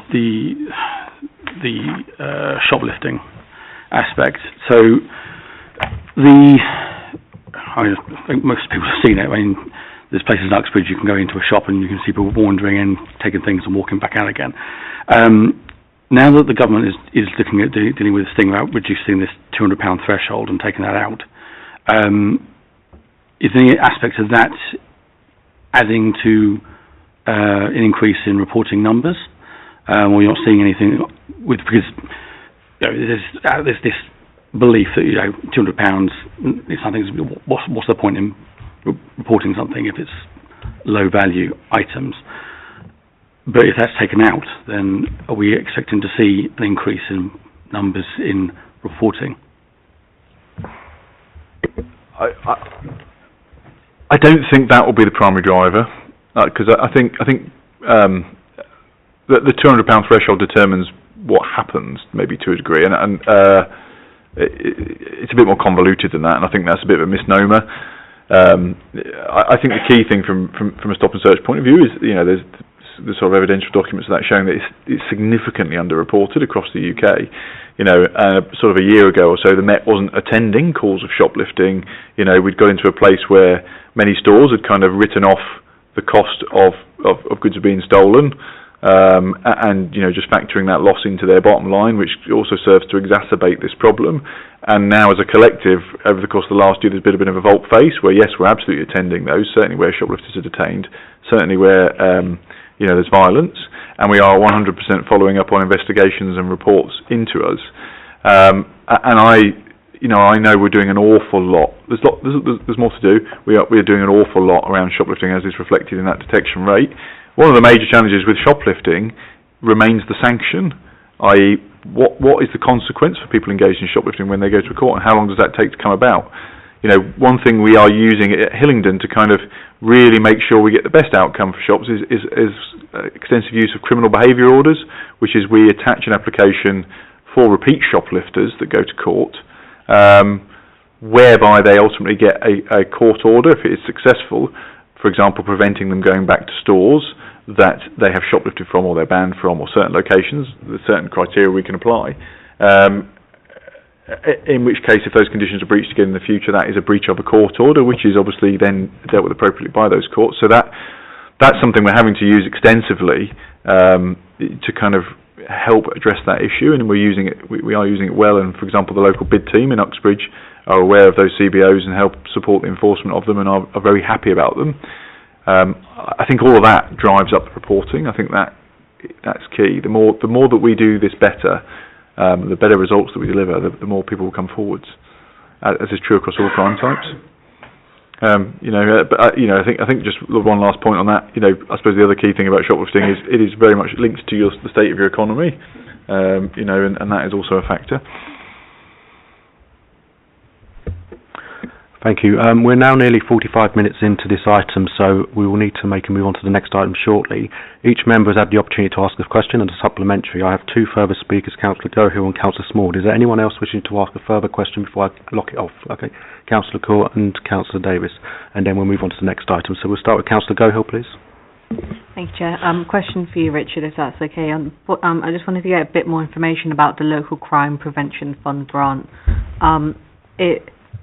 shoplifting aspect. So I think most people have seen it. I mean, there's places in Uxbridge you can go into a shop and you can see people wandering in, taking things and walking back out again. Now that the government is looking at dealing with this thing about reducing this £200 threshold and taking that out, is there any aspects of that adding to an increase in reporting numbers? Or you're not seeing anything because there's this belief that £200 is something. What's the point in reporting something if it's low value items? But if that's taken out, then are we expecting to see an increase in numbers in reporting? I don't think that will be the primary driver, because I think that the £200 threshold determines what happens, maybe to a degree, and it's a bit more convoluted than that, and I think that's a bit of a misnomer. I think the key thing from a stop and search point of view is, there's the sort of evidential documents of that showing that it's significantly underreported across the UK. Sort of a year ago or so, the Met wasn't attending calls of shoplifting. We'd got into a place where many stores had kind of written off the cost of goods being stolen, and just factoring that loss into their bottom line, which also serves to exacerbate this problem. And now, as a collective, over the course of the last year, there's been a bit of a volte-face where, yes, we're absolutely attending those, certainly where shoplifters are detained, certainly where there's violence, and we are 100% following up on investigations and reports into us. And I know we're doing an awful lot. There's more to do. We're doing an awful lot around shoplifting, as is reflected in that detection rate. One of the major challenges with shoplifting remains the sanction, i.e., what is the consequence for people engaged in shoplifting when they go to a court, and how long does that take to come about? One thing we are using at Hillingdon to kind of really make sure we get the best outcome for shops is extensive use of criminal behaviour orders, which is we attach an application for repeat shoplifters that go to court, whereby they ultimately get a court order, if it is successful, for example, preventing them going back to stores that they have shoplifted from or they're banned from, or certain locations. There's certain criteria we can apply. In which case, if those conditions are breached again in the future, that is a breach of a court order, which is obviously then dealt with appropriately by those courts. So that's something we're having to use extensively to kind of help address that issue, and we're using it. We are using it well. And for example, the local bid team in Uxbridge are aware of those CBOs and help support the enforcement of them, and are very happy about them. I think all of that drives up the reporting. I think that's key. The more that we do this better, the better results that we deliver, the more people will come forwards, as is true across all crime types. I think just one last point on that. I suppose the other key thing about shoplifting is it is very much linked to the state of your economy, and that is also a factor. Thank you. We're now nearly 45 minutes into this item, so we will need to make a move on to the next item shortly. Each member has had the opportunity to ask a question and a supplementary. I have two further speakers, Councillor Gohill and Councillor Small. Is there anyone else wishing to ask a further question before I lock it off? Okay, Councillor Court and Councillor Davis, and then we'll move on to the next item. So we'll start with Councillor Gohill, please. Thank you, Chair. Question for you, Richard, if that's okay. I just wanted to get a bit more information about the Local Crime Prevention Fund grant.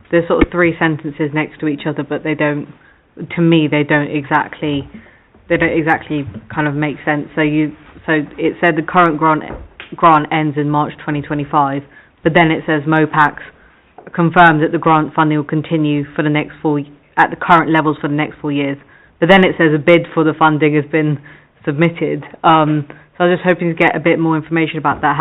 There's sort of three sentences next to each other, but they don't exactly kind of make sense. So it said the current grant ends in March 2025, but then it says MOPAC's confirmed that the grant funding will continue for the next at the current levels for the next 4 years. But then it says a bid for the funding has been submitted. So I was just hoping to get a bit more information about that.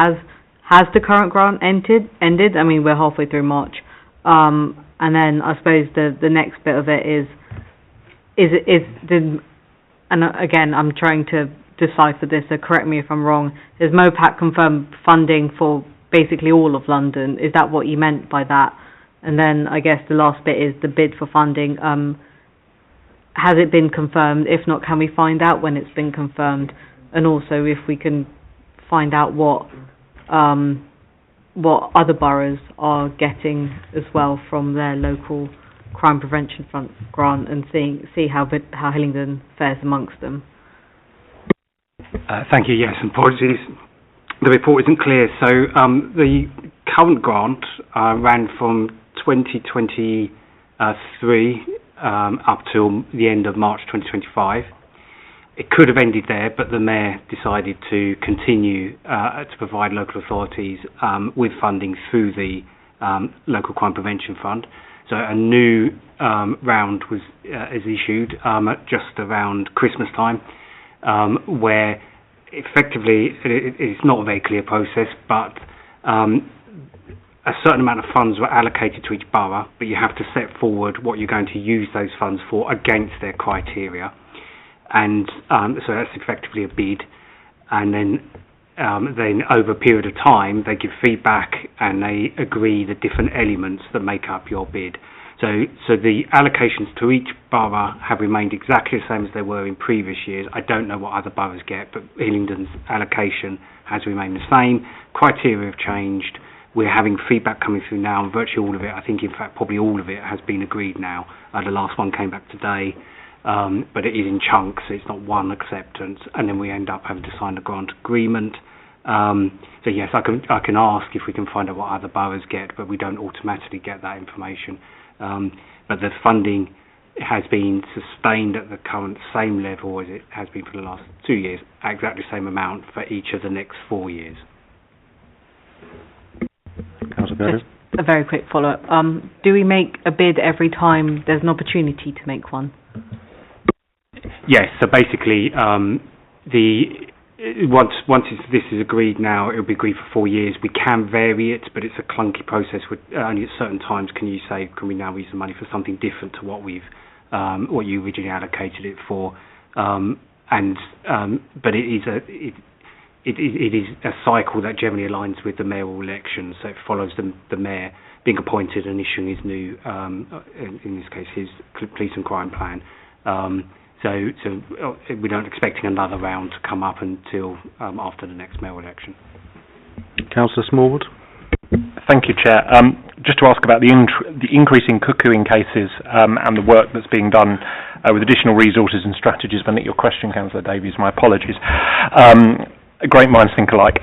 Has the current grant ended? I mean, we're halfway through March. And then I suppose the next bit of it is and again, I'm trying to decipher this, so correct me if I'm wrong. Does MOPAC confirm funding for basically all of London? Is that what you meant by that? And then I guess the last bit is the bid for funding. Has it been confirmed? If not, can we find out when it's been confirmed? And also if we can find out what other boroughs are getting as well from their local crime prevention fund grant, and see how Hillingdon fares amongst them. Thank you. Yes, and apologies. The report isn't clear. So the current grant ran from 2023 up till the end of March 2025. It could have ended there, but the Mayor decided to continue to provide local authorities with funding through the Local Crime Prevention Fund. So a new round is issued just around Christmas time, where effectively it's not a very clear process, but a certain amount of funds were allocated to each borough, but you have to set forward what you're going to use those funds for against their criteria. And so that's effectively a bid, and then over a period of time they give feedback and they agree the different elements that make up your bid. So the allocations to each borough have remained exactly the same as they were in previous years. I don't know what other boroughs get, but Hillingdon's allocation has remained the same. Criteria have changed. We're having feedback coming through now, and virtually all of it, I think in fact probably all of it, has been agreed now. The last one came back today. But it is in chunks, so it's not one acceptance, and then we end up having to sign a grant agreement. So yes, I can ask if we can find out what other boroughs get, but we don't automatically get that information. But the funding has been sustained at the current same level as it has been for the last 2 years, at exactly the same amount for each of the next 4 years. Councillor Bridges? A very quick follow-up. Do we make a bid every time there's an opportunity to make one? Yes, so basically, once this is agreed now, it'll be agreed for 4 years. We can vary it, but it's a clunky process. Only at certain times can you say, can we now use the money for something different to what you originally allocated it for? But it is a cycle that generally aligns with the mayoral election, so it follows the mayor being appointed and issuing his new, in this case, his police and crime plan. So we don't expecting another round to come up until after the next mayoral election. Councillor Smallwood? Thank you, Chair. Just to ask about the increase in cuckooing cases and the work that's being done with additional resources and strategies. If I nick your question, Councillor Davies, my apologies. Great minds think alike.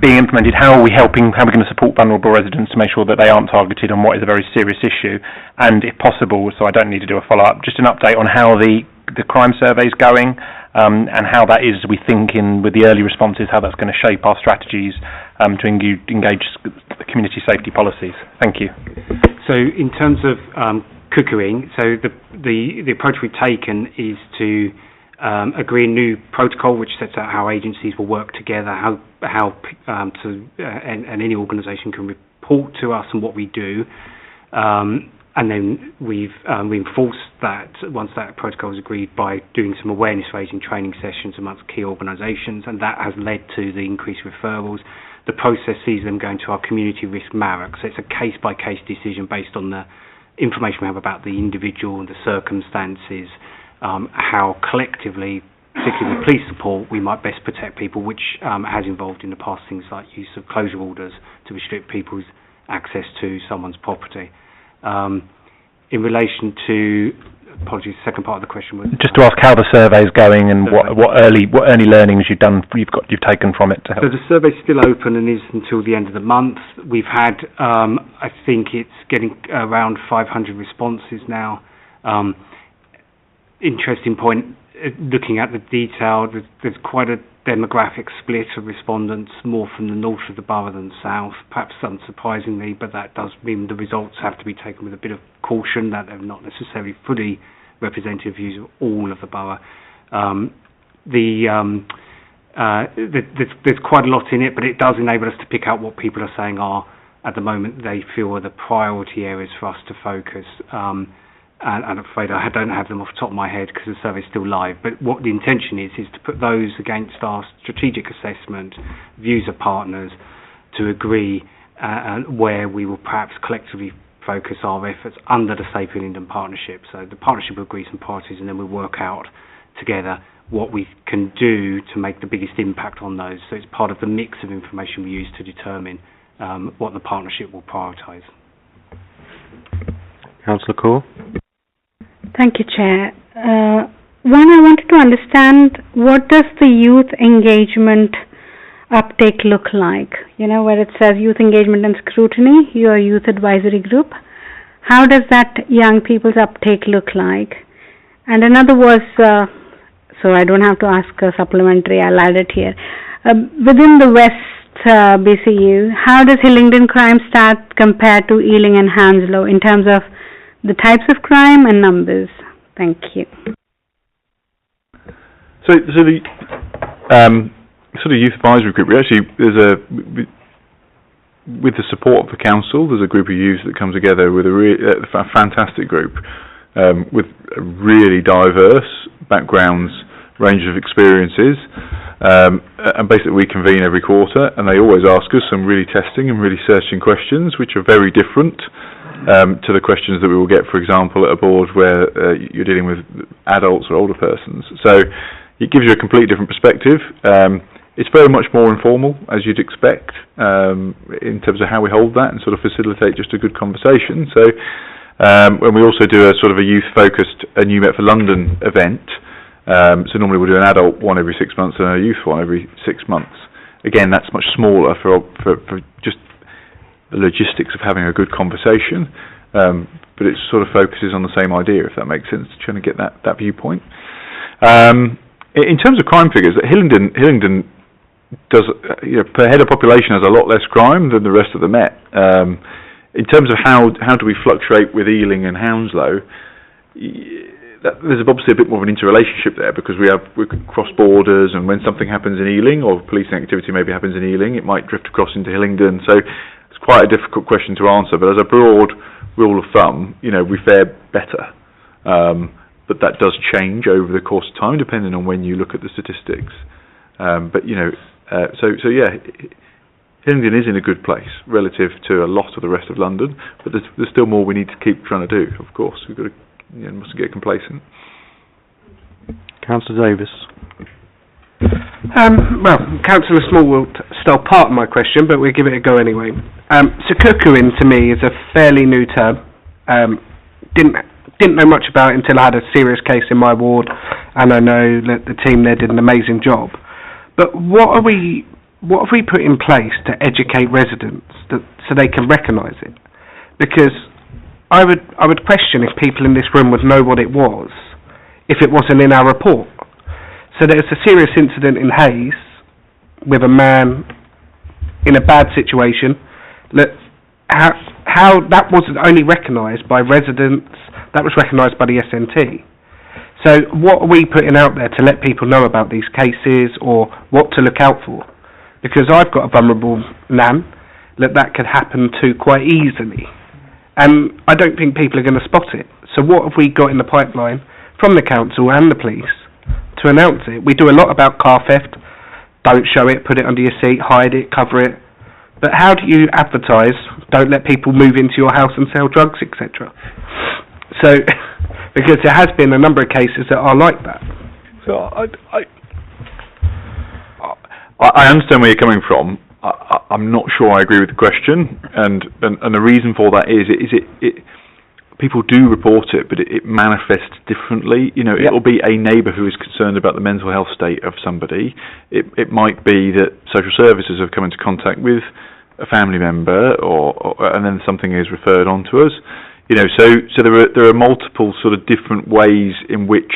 Being implemented, how are we going to support vulnerable residents to make sure that they aren't targeted on what is a very serious issue? And if possible, so I don't need to do a follow-up, just an update on how the crime survey is going and how that is, we think, with the early responses, how that's going to shape our strategies to engage the community safety policies. Thank you. So in terms of cuckooing, so the approach we've taken is to agree a new protocol which sets out how agencies will work together, and any organisation can report to us and what we do. And then we've reinforced that once that protocol is agreed by doing some awareness raising training sessions amongst key organisations, and that has led to the increased referrals. The process sees them going to our community risk MARAC, so it's a case-by-case decision based on the information we have about the individual and the circumstances, how collectively, particularly with police support, we might best protect people, which has involved in the past things like use of closure orders to restrict people's access to someone's property. In relation to, apologies, the second part of the question was just to ask how the survey is going and what early learnings you've taken from it to help. So the survey's still open and is until the end of the month. We've had, I think it's getting around 500 responses now. interesting point, looking at the detail, there's quite a demographic split of respondents, more from the north of the borough than south, perhaps unsurprisingly, but that does mean the results have to be taken with a bit of caution, that they're not necessarily fully representative views of all of the borough. There's quite a lot in it, but it does enable us to pick out what people are saying are, at the moment, they feel are the priority areas for us to focus. And I'm afraid I don't have them off the top of my head because the survey's still live. But what the intention is to put those against our strategic assessment, views of partners, to agree where we will perhaps collectively focus our efforts under the Safe Hillingdon Partnership. So the partnership will agree some priorities, and then we'll work out together what we can do to make the biggest impact on those. So it's part of the mix of information we use to determine what the partnership will prioritise. Councillor Core. Thank you, Chair. One, I wanted to understand, what does the youth engagement uptake look like? You know, where it says youth engagement and scrutiny, your youth advisory group. How does that young people's uptake look like? And another was, so I don't have to ask a supplementary, I'll add it here. Within the West BCU, how does Hillingdon crime stat compare to Ealing and Hounslow in terms of the types of crime and numbers? Thank you. So the sort of youth advisory group, with the support of the council, there's a group of youth that come together with a fantastic group with really diverse backgrounds, range of experiences, and basically we convene every quarter, and they always ask us some really testing and really searching questions, which are very different to the questions that we will get, for example, at a board where you're dealing with adults or older persons. So it gives you a completely different perspective. It's very much more informal, as you'd expect, in terms of how we hold that and sort of facilitate just a good conversation. So when we also do a sort of a youth-focused New Met for London event, so normally we'll do an adult one every 6 months and a youth one every 6 months. Again, that's much smaller for just the logistics of having a good conversation, but it sort of focuses on the same idea, if that makes sense, trying to get that viewpoint. In terms of crime figures, Hillingdon does, per head of population, has a lot less crime than the rest of the Met. In terms of how do we fluctuate with Ealing and Hounslow, there's obviously a bit more of an interrelationship there, because we cross borders, and when something happens in Ealing, or policing activity maybe happens in Ealing, it might drift across into Hillingdon. So it's quite a difficult question to answer, but as a broad rule of thumb, we fare better. But that does change over the course of time, depending on when you look at the statistics. So yeah, Hillingdon is in a good place relative to a lot of the rest of London, but there's still more we need to keep trying to do. Of course, we've got to mustn't get complacent. Councillor Davis. Well, Councillor Small will stole part of my question, but we'll give it a go anyway. So cuckooing to me is a fairly new term. Didn't know much about it until I had a serious case in my ward, and I know that the team there did an amazing job. But what have we put in place to educate residents so they can recognise it? Because I would question if people in this room would know what it was if it wasn't in our report. So there's a serious incident in Hayes with a man in a bad situation. How that wasn't only recognised by residents, that was recognised by the SNT. So what are we putting out there to let people know about these cases, or what to look out for? Because I've got a vulnerable nan that could happen to quite easily, and I don't think people are going to spot it. So what have we got in the pipeline from the council and the police to announce it? We do a lot about car theft. Don't show it, put it under your seat, hide it, cover it. But how do you advertise, don't let people move into your house and sell drugs, etc.? So, because there has been a number of cases that are like that. So I understand where you're coming from. I'm not sure I agree with the question, and the reason for that is people do report it, but it manifests differently. Yep. It'll be a neighbour who is concerned about the mental health state of somebody. It might be that social services have come into contact with a family member, and then something is referred on to us. So there are multiple sort of different ways in which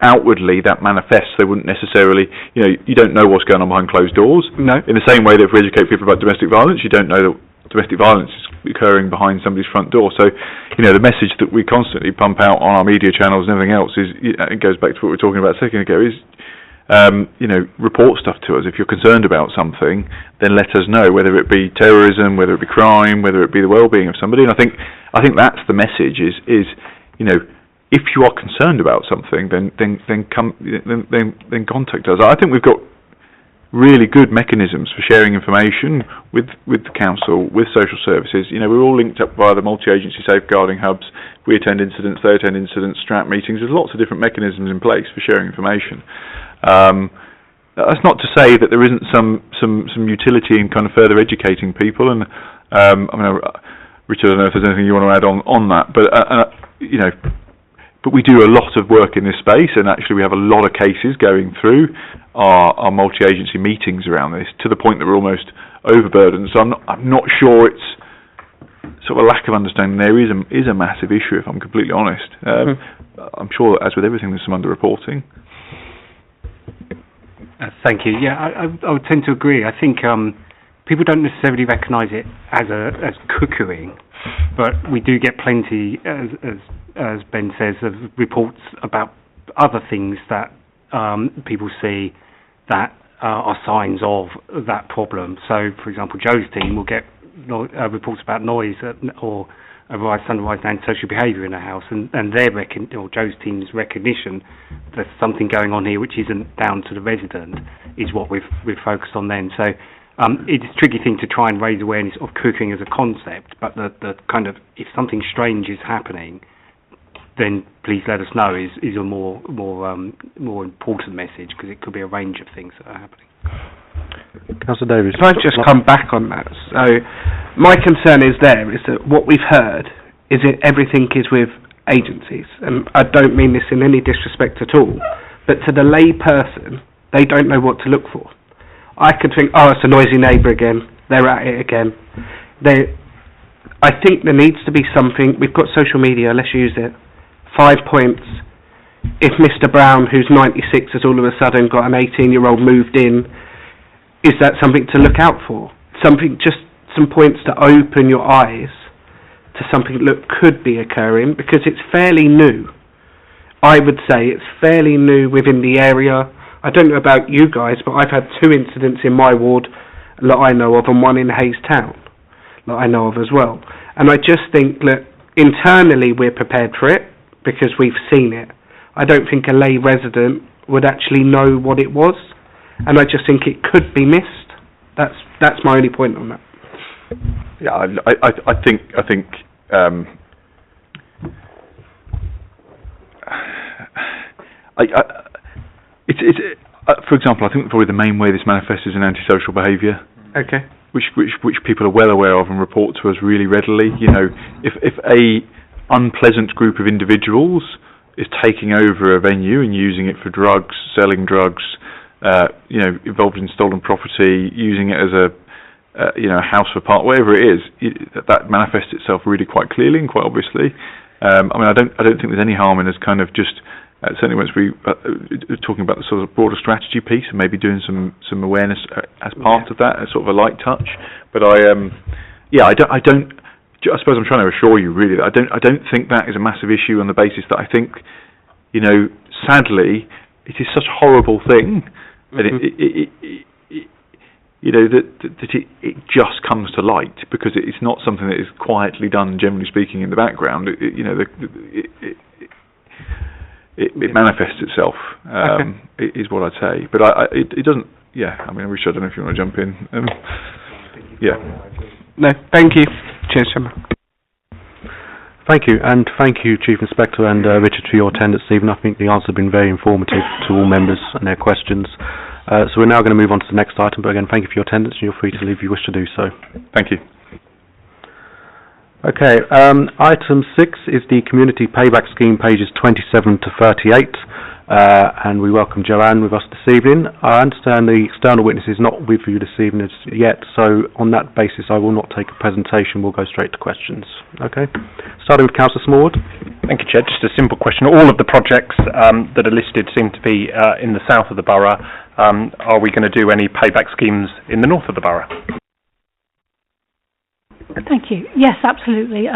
outwardly that manifests. They wouldn't necessarily, you don't know what's going on behind closed doors. No. In the same way that if we educate people about domestic violence, you don't know that domestic violence is occurring behind somebody's front door. So, the message that we constantly pump out on our media channels and everything else is, it goes back to what we were talking about a second ago, is, report stuff to us. If you're concerned about something, then let us know, whether it be terrorism, whether it be crime, whether it be the well-being of somebody. And I think that's the message is if you are concerned about something, then contact us. I think we've got really good mechanisms for sharing information with the council, with social services. We're all linked up via the multi-agency safeguarding hubs. We attend incidents, they attend incidents, strat meetings. There's lots of different mechanisms in place for sharing information. That's not to say that there isn't some utility in kind of further educating people. And Richard, I don't know if there's anything you want to add on that, but we do a lot of work in this space, and actually we have a lot of cases going through our multi-agency meetings around this, to the point that we're almost overburdened. So I'm not sure it's sort of a lack of understanding. There is a massive issue, if I'm completely honest. I'm sure that, as with everything, there's some underreporting. Thank you. Yeah, I would tend to agree. I think people don't necessarily recognise it as cookering, but we do get plenty, as Ben says, of reports about other things that people see that are signs of that problem. So, for example, Joe's team will get reports about noise or sunrise and antisocial behaviour in a house, and their Joe's team's recognition there's something going on here which isn't down to the resident is what we've focused on then. So it's a tricky thing to try and raise awareness of cooking as a concept, but the kind of, if something strange is happening, then please let us know is a more important message, because it could be a range of things that are happening. Councillor Davies. Can I just come back on that? So my concern is that what we've heard is that everything is with agencies, and I don't mean this in any disrespect at all, but to the lay person, they don't know what to look for. I could think, it's a noisy neighbour again, they're at it again. I think there needs to be something. We've got social media, let's use it. 5 points. If Mr. Brown, who's 96, has all of a sudden got an 18-year-old moved in, is that something to look out for? Just some points to open your eyes to something that could be occurring, because it's fairly new. I would say it's fairly new within the area. I don't know about you guys, but I've had 2 incidents in my ward that I know of, and 1 in Hayes Town that I know of as well. And I just think that internally we're prepared for it, because we've seen it. I don't think a lay resident would actually know what it was, and I just think it could be missed. That's my only point on that. Yeah, I think it's for example, I think probably the main way this manifests is in antisocial behaviour. Okay. Which people are well aware of and report to us really readily. If a unpleasant group of individuals is taking over a venue and using it for drugs, selling drugs, involved in stolen property, using it as a house for part, whatever it is, that manifests itself really quite clearly and quite obviously. I don't think there's any harm in us kind of just certainly once we talking about the sort of broader strategy piece and maybe doing some awareness as part of that, as sort of a light touch. But I suppose I'm trying to assure you really that I don't think that is a massive issue, on the basis that I think, sadly, it is such a horrible thing that it just comes to light, because it's not something that is quietly done, generally speaking, in the background. It manifests itself, is what I'd say. But it doesn't. Yeah, Richard, I don't know if you want to jump in. No, thank you. Cheers, Chairman. Thank you, and thank you, Chief Inspector and Richard, for your attendance this evening. I think the answers have been very informative to all members and their questions. So we're now going to move on to the next item, but again, thank you for your attendance, and you're free to leave if you wish to do so. Thank you. Okay, item 6 is the Community Payback Scheme, pages 27 to 38. and we welcome Joanne with us this evening. I understand the external witness is not with you this evening yet, so on that basis I will not take a presentation, we'll go straight to questions. Okay? Starting with Councillor Smallwood. Thank you, Chair. Just a simple question. All of the projects that are listed seem to be in the south of the borough. Are we going to do any payback schemes in the north of the borough? Thank you. Yes, absolutely.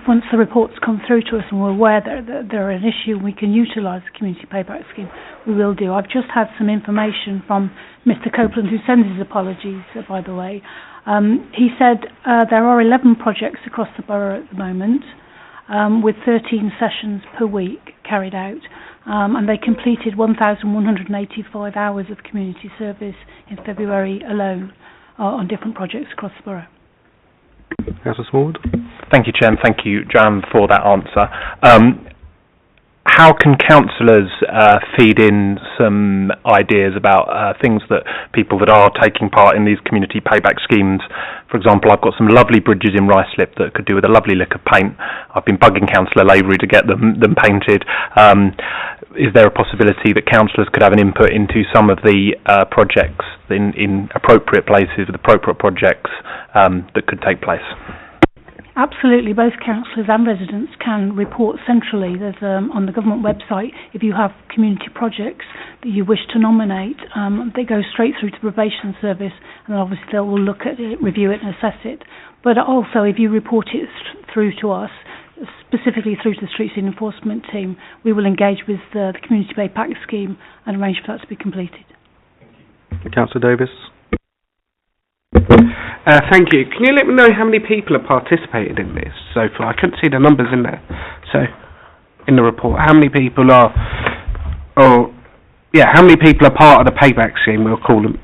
Once the reports come through to us and we're aware that they're an issue and we can utilise the community payback scheme, we will do. I've just had some information from Mr Copeland, who sends his apologies, by the way. He said there are 11 projects across the borough at the moment, with 13 sessions per week carried out, and they completed 1,185 hours of community service in February alone on different projects across the borough. Councillor Smallwood. Thank you, Chair, and thank you, Jan, for that answer. How can councillors feed in some ideas about things that people that are taking part in these community payback schemes? For example, I've got some lovely bridges in Ruislip that could do with a lovely lick of paint. I've been bugging Councillor Lavery to get them painted. Is there a possibility that councillors could have an input into some of the projects in appropriate places with appropriate projects that could take place? Absolutely, both councillors and residents can report centrally. There's on the government website, if you have community projects that you wish to nominate, they go straight through to the probation service, and obviously they will look at it, review it and assess it. But also, if you report it through to us, specifically through to the Street Scene Enforcement team, we will engage with the Community Payback scheme and arrange for that to be completed. Councillor Davis. Thank you. Can you let me know how many people have participated in this so far? I couldn't see the numbers in there. So, in the report, how many people are, how many people are part of the payback scheme, we'll call them?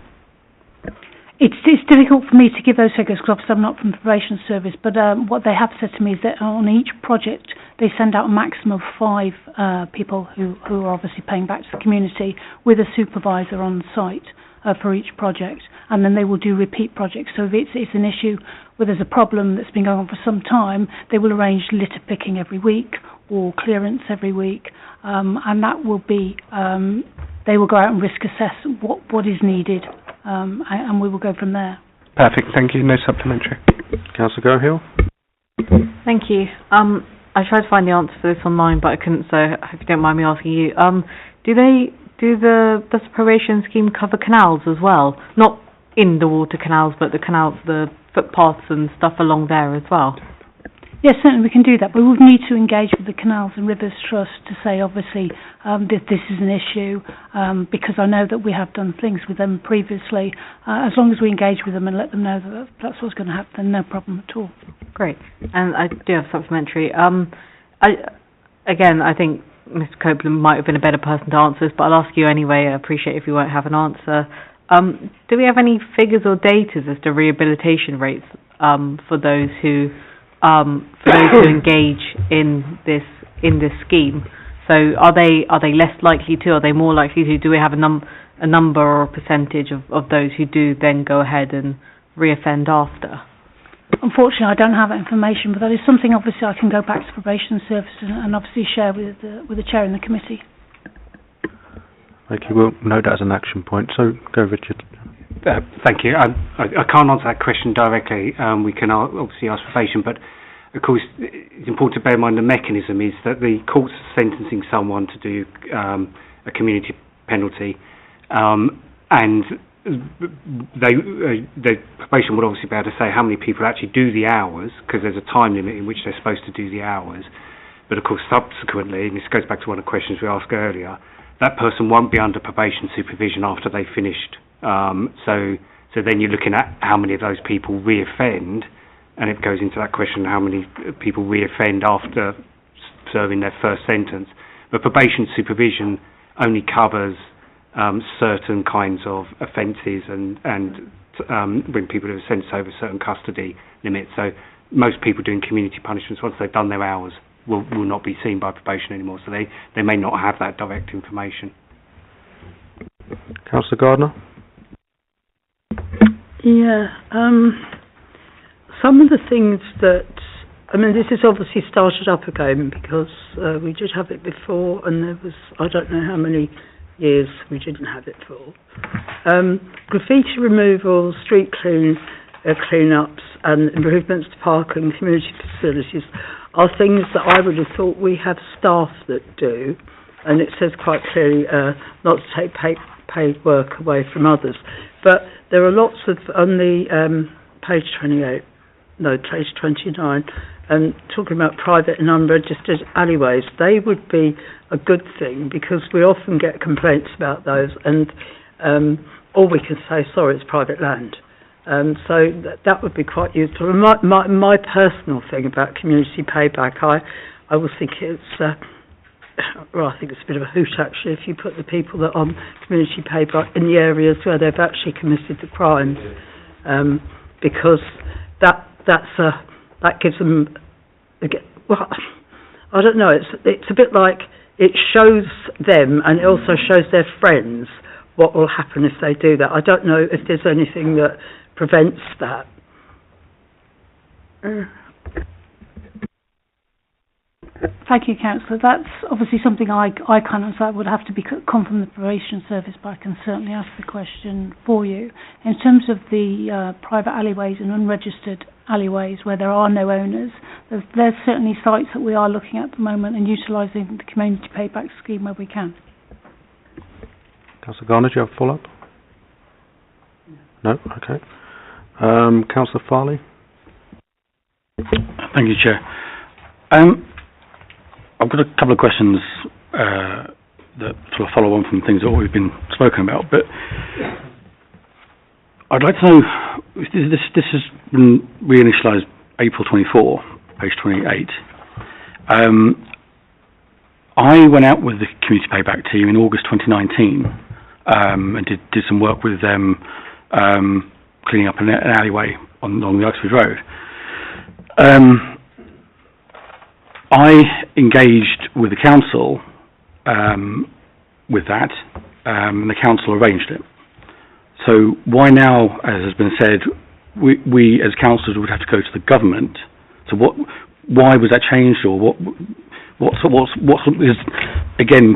It's difficult for me to give those figures because obviously I'm not from the probation service, but what they have said to me is that on each project they send out a maximum of 5 people who are obviously paying back to the community with a supervisor on site for each project, and then they will do repeat projects. So if it's an issue where there's a problem that's been going on for some time, they will arrange litter picking every week or clearance every week, and that will be, they will go out and risk assess what is needed, and we will go from there. Perfect, thank you. No supplementary. Councillor Gohill. Thank you. I tried to find the answer for this online, but I couldn't, so I hope you don't mind me asking you. Does the probation scheme cover canals as well? Not in the water canals, but the canals, the footpaths and stuff along there as well? Yes, certainly we can do that, but we would need to engage with the Canals and Rivers Trust to say, obviously, this is an issue, because I know that we have done things with them previously. As long as we engage with them and let them know that that's what's going to happen, no problem at all. Great. And I do have supplementary. I think Mr Copeland might have been a better person to answer this, but I'll ask you anyway. I appreciate if you won't have an answer. Do we have any figures or data as to rehabilitation rates for those who engage in this scheme? So are they less likely to? Are they more likely to? Do we have a number or a percentage of those who do then go ahead and reoffend after? Unfortunately, I don't have that information, but that is something obviously I can go back to probation service and obviously share with the chair in the committee. Thank you. We'll note that as an action point. So go, Richard. Thank you. I can't answer that question directly. We can obviously ask probation, but of course it's important to bear in mind the mechanism is that the court's sentencing someone to do a community penalty, and the probation would obviously be able to say how many people actually do the hours, because there's a time limit in which they're supposed to do the hours. But of course subsequently, and this goes back to one of the questions we asked earlier, that person won't be under probation supervision after they've finished. So then you're looking at how many of those people reoffend, and it goes into that question, how many people reoffend after serving their first sentence. But probation supervision only covers certain kinds of offences and when people are sentenced over certain custody limits. So most people doing community punishments, once they've done their hours, will not be seen by probation anymore. So they may not have that direct information. Councillor Gardner. Yeah, some of the things that I mean, this is obviously started up again because we did have it before, and there was, I don't know how many years we didn't have it for. Graffiti removal, street clean-ups and improvements to park and community facilities are things that I would have thought we have staff that do, and it says quite clearly not to take paid work away from others. But there are lots of, on the page 29, talking about private and unregistered alleyways. They would be a good thing because we often get complaints about those, and all we can say, sorry, it's private land. So that would be quite useful. And my personal thing about community payback, I would think it's, well, I think it's a bit of a hoot actually if you put the people that are on community payback in the areas where they've actually committed the crimes, because that gives them, well, I don't know, it's a bit like it shows them and it also shows their friends what will happen if they do that. I don't know if there's anything that prevents that. Thank you, Councillor. That's obviously something I kind of say would have to come from the probation service, but I can certainly ask the question for you. In terms of the private alleyways and unregistered alleyways where there are no owners, there's certainly sites that we are looking at the moment and utilising the community payback scheme where we can. Councillor Garner, do you have a follow-up? No? Okay. Councillor Farley? Thank you, Chair. I've got a couple of questions that sort of follow on from things that we've been spoken about, but I'd like to know, this has been reinitialised April 24, page 28. I went out with the community payback team in August 2019 and did some work with them cleaning up an alleyway along the Uxbridge Road. I engaged with the council with that, and the council arranged it. So why now, as has been said, we as councillors would have to go to the government? So why was that changed, or what is, again,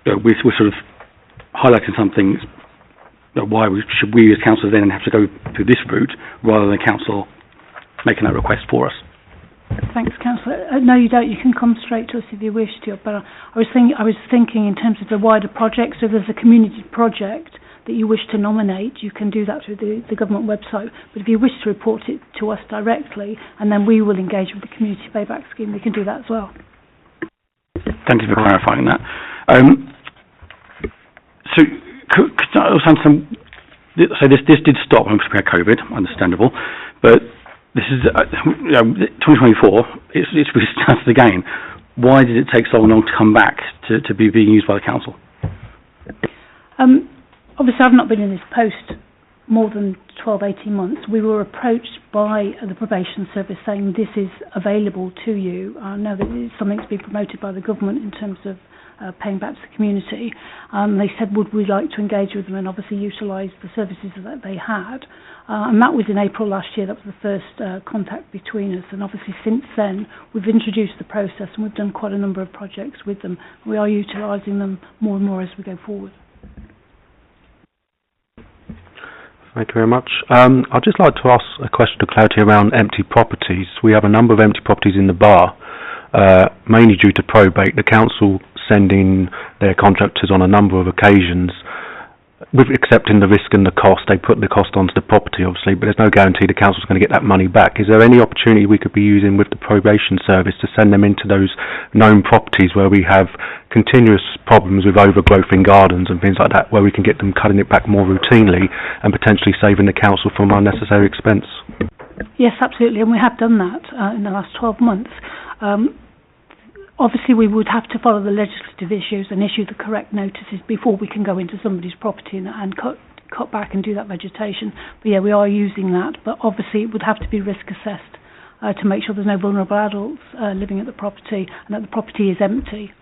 we're sort of highlighting something. Why should we as councillors then have to go through this route rather than council making that request for us? Thanks, Councillor. No, you don't. You can come straight to us if you wish to. But I was thinking in terms of the wider project. So there's a community project that you wish to nominate. You can do that through the government website. But if you wish to report it to us directly, and then we will engage with the community payback scheme, we can do that as well. Thank you for clarifying that. So could I also understand? So this did stop when we had COVID, understandable, but this is 2024. It's restarted again. Why did it take so long to come back to be being used by the council? Obviously, I've not been in this post more than 12, 18 months. We were approached by the probation service saying this is available to you. I know that it's something to be promoted by the government in terms of paying back to the community. They said, would we like to engage with them and obviously utilise the services that they had. And that was in April last year. That was the first contact between us. And obviously since then, we've introduced the process and we've done quite a number of projects with them. We are utilising them more and more as we go forward. Thank you very much. I'd just like to ask a question of clarity around empty properties. We have a number of empty properties in the borough, mainly due to probate. The council sending their contractors on a number of occasions, with accepting the risk and the cost. They put the cost onto the property, obviously, but there's no guarantee the council's going to get that money back. Is there any opportunity we could be using with the probation service to send them into those known properties where we have continuous problems with overgrowth in gardens and things like that, where we can get them cutting it back more routinely and potentially saving the council from unnecessary expense? Yes, absolutely, and we have done that in the last 12 months. Obviously, we would have to follow the legislative issues and issue the correct notices before we can go into somebody's property and cut back and do that vegetation. But yeah, we are using that, but obviously it would have to be risk assessed to make sure there's no vulnerable adults living at the property and that the property is empty.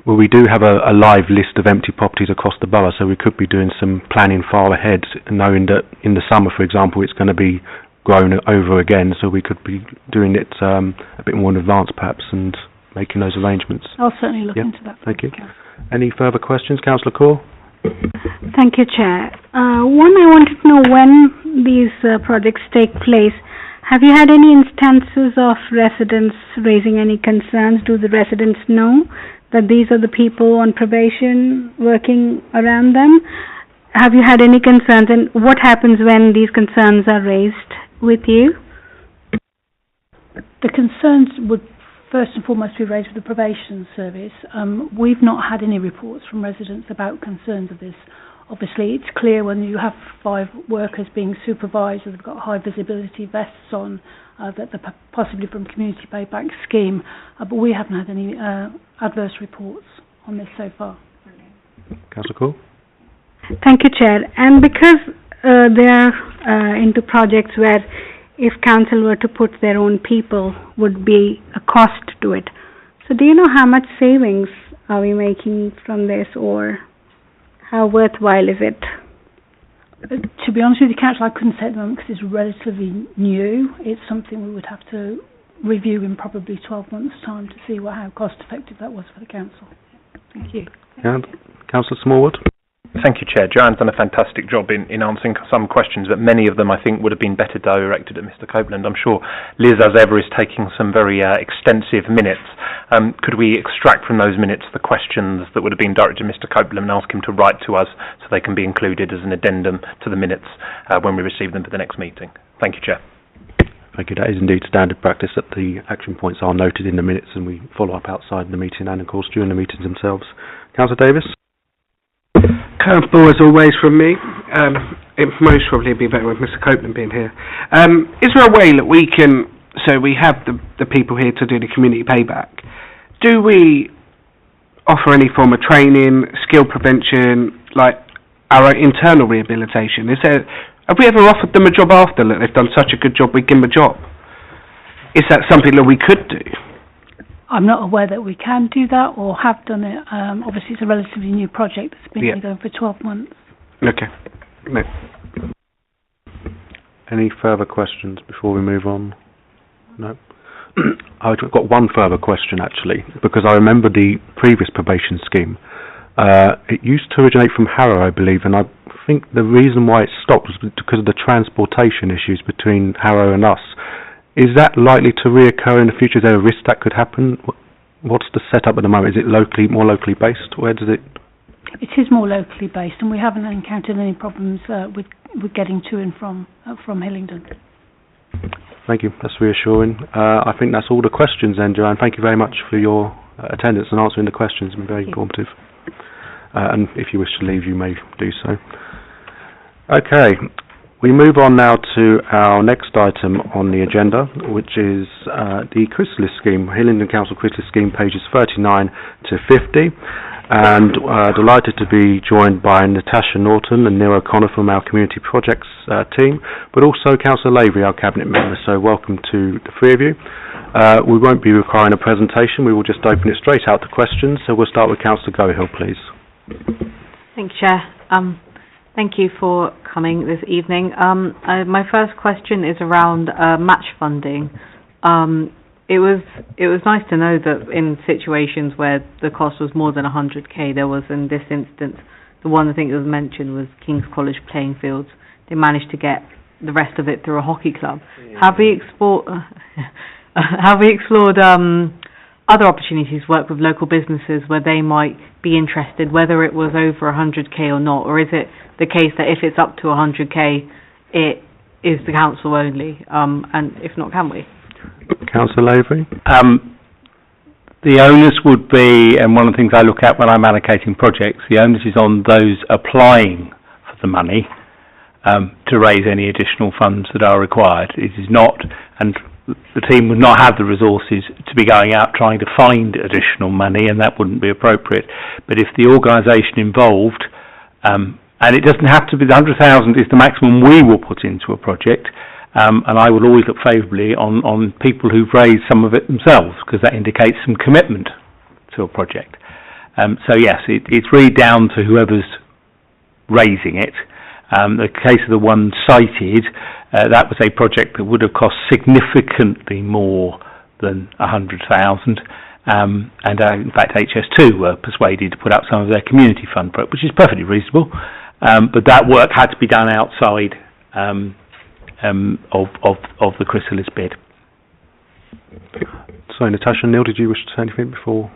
Well, we do have a live list of empty properties across the borough, so we could be doing some planning far ahead, knowing that in the summer, for example, it's going to be grown over again, so we could be doing it a bit more in advance perhaps and making those arrangements. I'll certainly look into that. Thank you. Any further questions? Councillor Core? Thank you, Chair. One, I wanted to know when these projects take place. Have you had any instances of residents raising any concerns? Do the residents know that these are the people on probation working around them? Have you had any concerns, and what happens when these concerns are raised with you? The concerns would first and foremost be raised with the probation service. We've not had any reports from residents about concerns of this. Obviously, it's clear when you have 5 workers being supervised or they've got high visibility vests on that they're possibly from community payback scheme, but we haven't had any adverse reports on this so far. Councillor Cole? Thank you, Chair. And because they are into projects where if council were to put their own people would be a cost to it. So do you know how much savings are we making from this, or how worthwhile is it? To be honest with you, Council, I couldn't say at the moment because it's relatively new. It's something we would have to review in probably 12 months' time to see how cost effective that was for the Council. Thank you. And Councillor Smallwood? Thank you, Chair. Joanne's done a fantastic job in answering some questions, but many of them I think would have been better directed at Mr Copeland. I'm sure Liz, as ever, is taking some very extensive minutes. Could we extract from those minutes the questions that would have been directed to Mr Copeland and ask him to write to us so they can be included as an addendum to the minutes when we receive them for the next meeting? Thank you, Chair. Thank you. That is indeed standard practice that the action points are noted in the minutes and we follow up outside the meeting and, of course, during the meetings themselves. Councillor Davis? Curveball as always from me. It most probably be better with Mr Copeland being here. Is there a way that we can, so we have the people here to do the community payback, do we offer any form of training, skill prevention, like our internal rehabilitation? Have we ever offered them a job after that they've done such a good job we give them a job? Is that something that we could do? I'm not aware that we can do that or have done it. Obviously, it's a relatively new project that's been going for 12 months. Okay. No. Any further questions before we move on? No. I've got one further question, actually, because I remember the previous probation scheme. It used to originate from Harrow, I believe, and I think the reason why it stopped was because of the transportation issues between Harrow and us. Is that likely to reoccur in the future? Is there a risk that could happen? What's the setup at the moment? Is it more locally based? Where does it? It is more locally based, and we haven't encountered any problems with getting to and from Hillingdon. Thank you. That's reassuring. I think that's all the questions then, Joanne. Thank you very much for your attendance and answering the questions. It's been very informative. And if you wish to leave, you may do so. Okay. We move on now to our next item on the agenda, which is the Chrysalis Scheme, Hillingdon Council Chrysalis Scheme, pages 39 to 50. And delighted to be joined by Natasha Norton and Neil O'Connor from our Community Projects team, but also Councillor Lavery, our Cabinet member. So welcome to the three of you. We won't be requiring a presentation. We will just open it straight out to questions. So we'll start with Councillor Gohill, please. Thank you, Chair. Thank you for coming this evening. My first question is around match funding. It was nice to know that in situations where the cost was more than 100k, there was, in this instance, the one I think that was mentioned was King's College playing fields. They managed to get the rest of it through a hockey club. Have we explored other opportunities to work with local businesses where they might be interested, whether it was over 100k or not, or is it the case that if it's up to 100k, it is the council only, and if not, can we? Councillor Lavery? The onus would be, and one of the things I look at when I'm allocating projects, the onus is on those applying for the money to raise any additional funds that are required. It is not, and the team would not have the resources to be going out trying to find additional money, and that wouldn't be appropriate. But if the organisation involved, and it doesn't have to be, the 100,000 is the maximum we will put into a project, and I will always look favourably on people who've raised some of it themselves, because that indicates some commitment to a project. So yes, it's really down to whoever's raising it. The case of the one cited, That was a project that would have cost significantly more than 100,000. And in fact HS2 were persuaded to put up some of their community fund project, which is perfectly reasonable, but that work had to be done outside of the Chrysalis bid. So Natasha and Neil, did you wish to say anything before?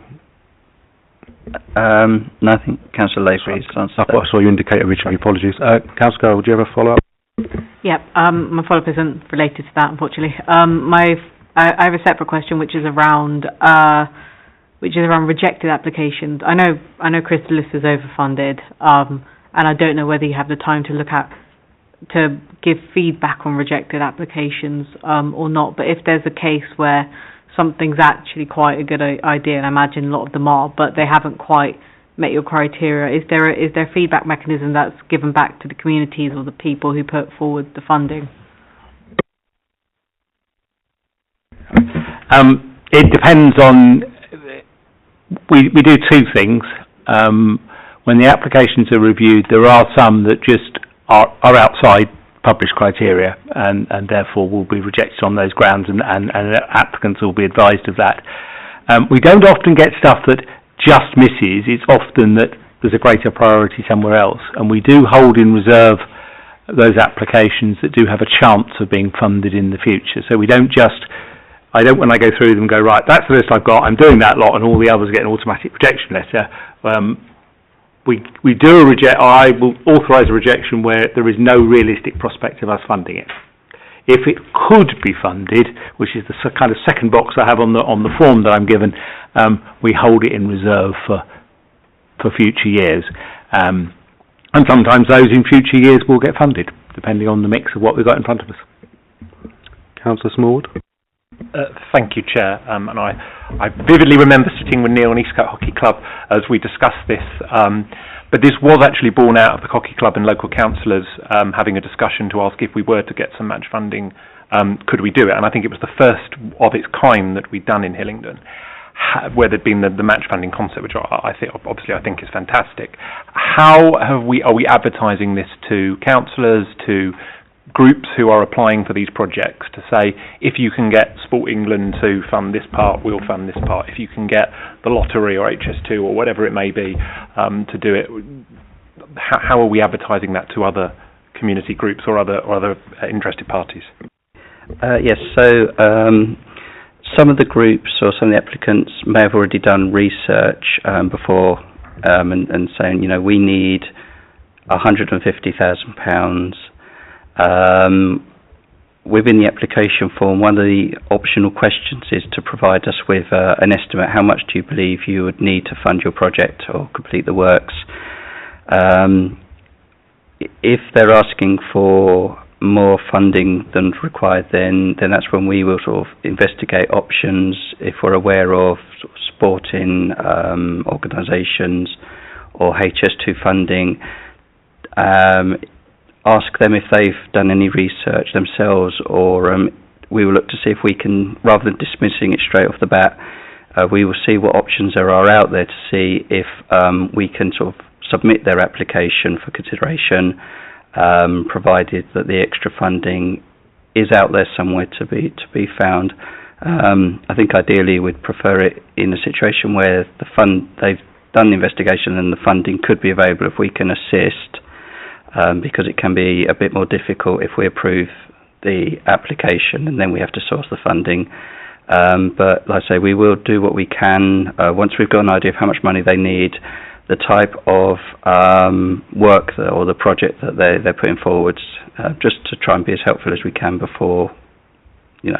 No, I think Councillor Lavery has answered that. I saw you indicate originally, apologies. Councillor Garrell, would you have a follow-up? Yeah, my follow-up isn't related to that, unfortunately. I have a separate question, which is around rejected applications. I know Chrysalis is overfunded, and I don't know whether you have the time to give feedback on rejected applications or not. But if there's a case where something's actually quite a good idea, and I imagine a lot of them are, but they haven't quite met your criteria, is there a feedback mechanism that's given back to the communities or the people who put forward the funding? It depends on, we do two things. When the applications are reviewed, there are some that just are outside published criteria and therefore will be rejected on those grounds, and applicants will be advised of that. We don't often get stuff that just misses. It's often that there's a greater priority somewhere else, and we do hold in reserve those applications that do have a chance of being funded in the future. So we don't just, when I go through them, go, right, that's the list I've got, I'm doing that lot, and all the others get an automatic rejection letter. We do a reject. I will authorise a rejection where there is no realistic prospect of us funding it. If it could be funded, which is the kind of second box I have on the form that I'm given, we hold it in reserve for future years. And sometimes those in future years will get funded, depending on the mix of what we've got in front of us. Councillor Smallwood. Thank you, Chair. And I vividly remember sitting with Neil and Eastcote Hockey Club as we discussed this. But this was actually born out of the Hockey Club and local councillors having a discussion to ask if we were to get some match funding, could we do it? And I think it was the first of its kind that we'd done in Hillingdon, where there'd been the match funding concept, which I think is fantastic. How are we advertising this to councillors, to groups who are applying for these projects, to say, if you can get Sport England to fund this part, we'll fund this part. If you can get the lottery or HS2 or whatever it may be to do it, how are we advertising that to other community groups or other interested parties? Yes, so some of the groups or some of the applicants may have already done research before and saying, we need £150,000. Within the application form, one of the optional questions is to provide us with an estimate. How much do you believe you would need to fund your project or complete the works? If they're asking for more funding than required, then that's when we will sort of investigate options. If we're aware of sort of sporting organisations or HS2 funding, ask them if they've done any research themselves, or we will look to see if we can, rather than dismissing it straight off the bat, we will see what options there are out there to see if we can sort of submit their application for consideration, provided that the extra funding is out there somewhere to be found. I think ideally we'd prefer it in a situation where they've done the investigation and the funding could be available if we can assist. Because it can be a bit more difficult if we approve the application and then we have to source the funding. But like I say, we will do what we can once we've got an idea of how much money they need, the type of work or the project that they're putting forward, just to try and be as helpful as we can before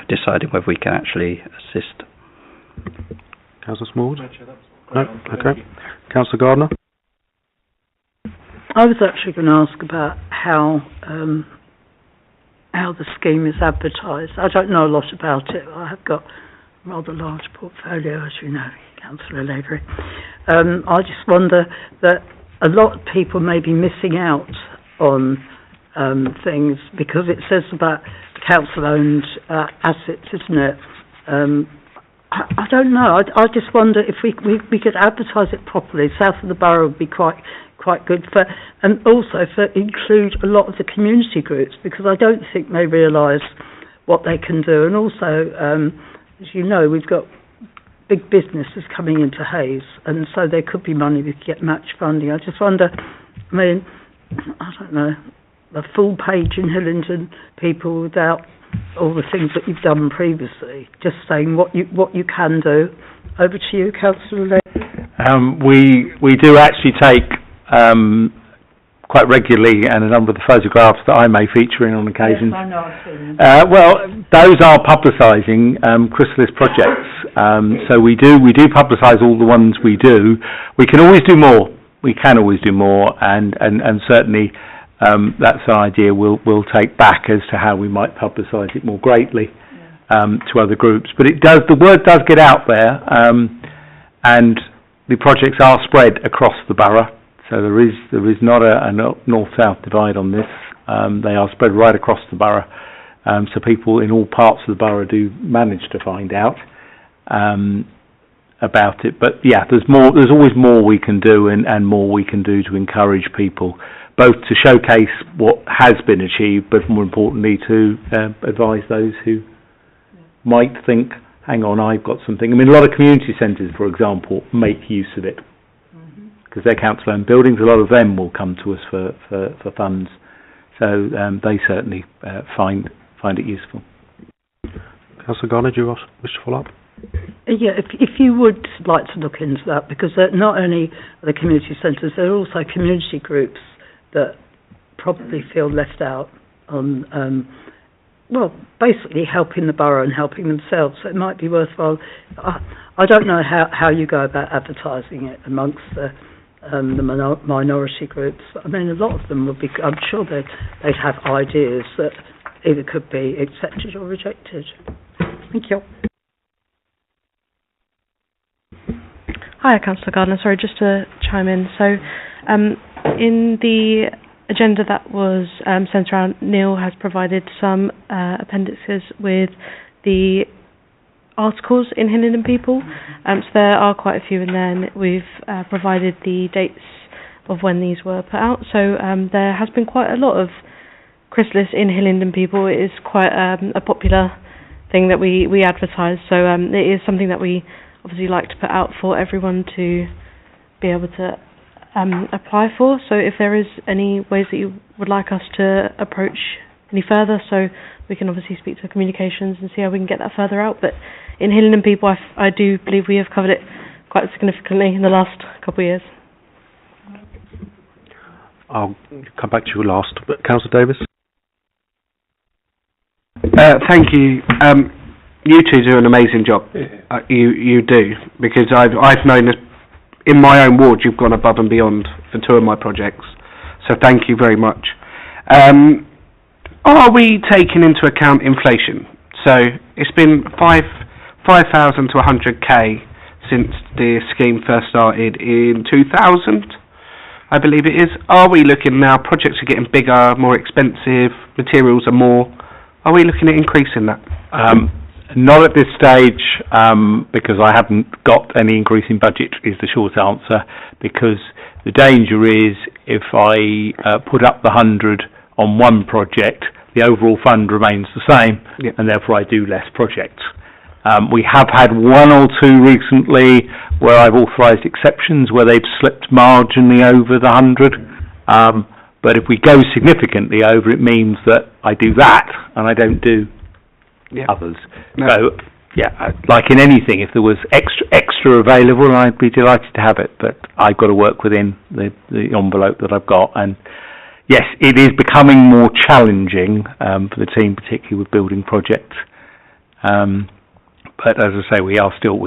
deciding whether we can actually assist. Councillor Smallwood? No? Okay. Councillor Gardner? I was actually going to ask about how the scheme is advertised. I don't know a lot about it. I have got a rather large portfolio, as you know, Councillor Lavery. I just wonder that a lot of people may be missing out on things because it says about council-owned assets, isn't it? I don't know. I just wonder if we could advertise it properly. South of the borough would be quite good for, and also for include a lot of the community groups, because I don't think they realise what they can do. And also, as you know, we've got big businesses coming into Hayes, and so there could be money we could get match funding. I just wonder, I mean, I don't know, a full page in Hillingdon people without all the things that you've done previously, just saying what you can do. Over to you, Councillor Wayne. We do actually take quite regularly, and a number of the photographs that I may feature in on occasion. Yes, I know, I've seen them. Well, those are publicising Chrysalis projects. So we do publicise all the ones we do. We can always do more. We can always do more, and certainly that's an idea we'll take back as to how we might publicise it more greatly to other groups. But the word does get out there, and the projects are spread across the borough. So there is not a north-south divide on this. They are spread right across the borough. So people in all parts of the borough do manage to find out about it. But yeah, there's always more we can do, and more we can do to encourage people, both to showcase what has been achieved, but more importantly to advise those who might think, hang on, I've got something. I mean, a lot of community centres, for example, make use of it, because they're council-owned buildings. A lot of them will come to us for funds, so they certainly find it useful. Councillor Garner, do you wish to follow up? Yeah, if you would like to look into that, because not only are the community centres, there are also community groups that probably feel left out on, basically helping the borough and helping themselves. So it might be worthwhile. I don't know how you go about advertising it amongst the minority groups. I mean, a lot of them would be, I'm sure they'd have ideas that either could be accepted or rejected. Thank you. Hi, Councillor Gardner. Sorry, just to chime in. So, in the agenda that was sent around, Neil has provided some appendices with the articles in Hillingdon People. So there are quite a few in there, and we've provided the dates of when these were put out. So there has been quite a lot of Chrysalis in Hillingdon People. It is quite a popular thing that we advertise. So it is something that we obviously like to put out for everyone to be able to apply for. So if there is any ways that you would like us to approach any further, so we can obviously speak to communications and see how we can get that further out. But in Hillingdon People, I do believe we have covered it quite significantly in the last couple of years. I'll come back to you last, but Councillor Davis? Thank you. You two do an amazing job. You do, because I've known this, in my own ward you've gone above and beyond for two of my projects. So thank you very much. Are we taking into account inflation? So it's been 5,000 to 100k since the scheme first started in 2000, I believe it is. Are we looking now, projects are getting bigger, more expensive, materials are more, are we looking at increasing that? Not at this stage, because I haven't got any increase in budget, is the short answer, because the danger is if I put up the 100 on one project, the overall fund remains the same, and therefore I do less projects. We have had one or two recently where I've authorised exceptions where they've slipped marginally over the 100, but if we go significantly over, it means that I do that and I don't do others. No. So, like in anything, if there was extra available, I'd be delighted to have it, but I've got to work within the envelope that I've got. And yes, it is becoming more challenging for the team, particularly with building projects. But as I say, we are still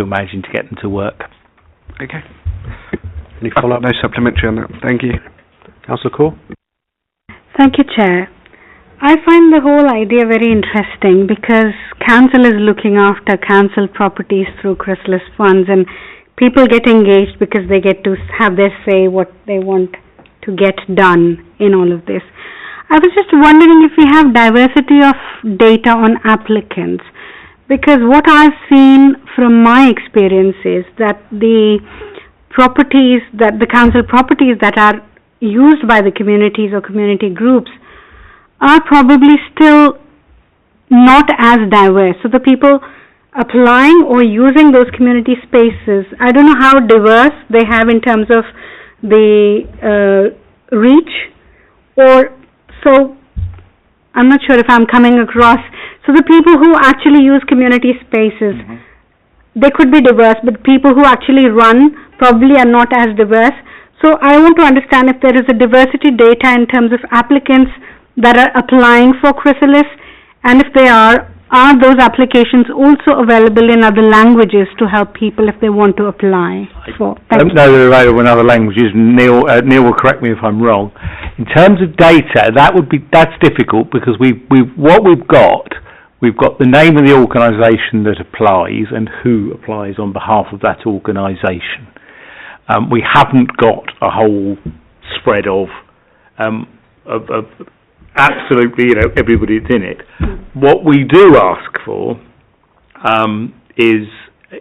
managing to get them to work. Okay. Any follow-up? No supplementary on that. Thank you. Councillor Core? Thank you, Chair. I find the whole idea very interesting because council is looking after council properties through Chrysalis funds, and people get engaged because they get to have their say what they want to get done in all of this. I was just wondering if we have diversity of data on applicants, Because what I've seen from my experience is that the properties, that the council properties that are used by the communities or community groups are probably still not as diverse. So the people applying or using those community spaces, I don't know how diverse they have in terms of the reach, or so I'm not sure if I'm coming across. So the people who actually use community spaces, they could be diverse, but people who actually run probably are not as diverse. So I want to understand if there is a diversity data in terms of applicants that are applying for Chrysalis, and if they are those applications also available in other languages to help people if they want to apply for? I don't know they're available in other languages. Neil will correct me if I'm wrong. In terms of data, that's difficult because we've got the name of the organisation that applies and who applies on behalf of that organisation. We haven't got a whole spread of absolutely, everybody that's in it. What we do ask for is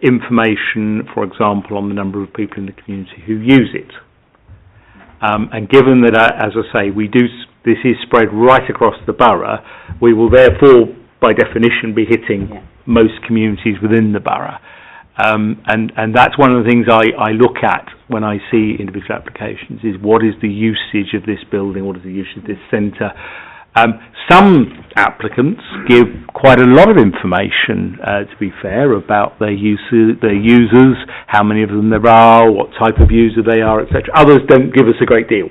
information, for example, on the number of people in the community who use it. And given that, as I say, this is spread right across the borough, we will therefore, by definition, be hitting most communities within the borough. And that's one of the things I look at when I see individual applications, is what is the usage of this building, what is the usage of this centre. Some applicants give quite a lot of information, to be fair, about their users, how many of them there are, what type of user they are, etc. Others don't give us a great deal.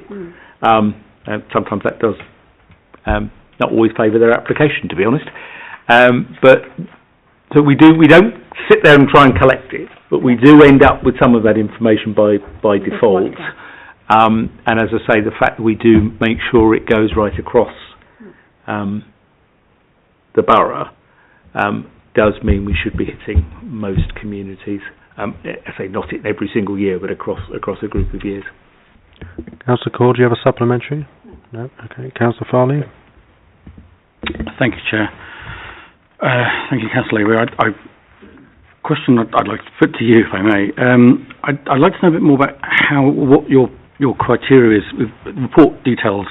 Sometimes that does not always favour their application, to be honest. So we don't sit there and try and collect it, but we do end up with some of that information by default. And as I say, the fact that we do make sure it goes right across the borough does mean we should be hitting most communities. I say not in every single year, but across a group of years. Councillor Cord, do you have a supplementary? No? Okay. Councillor Farley? Thank you, Chair. Thank you, Councillor Leary. Question I'd like to put to you, if I may. I'd like to know a bit more about what your criteria is. The report details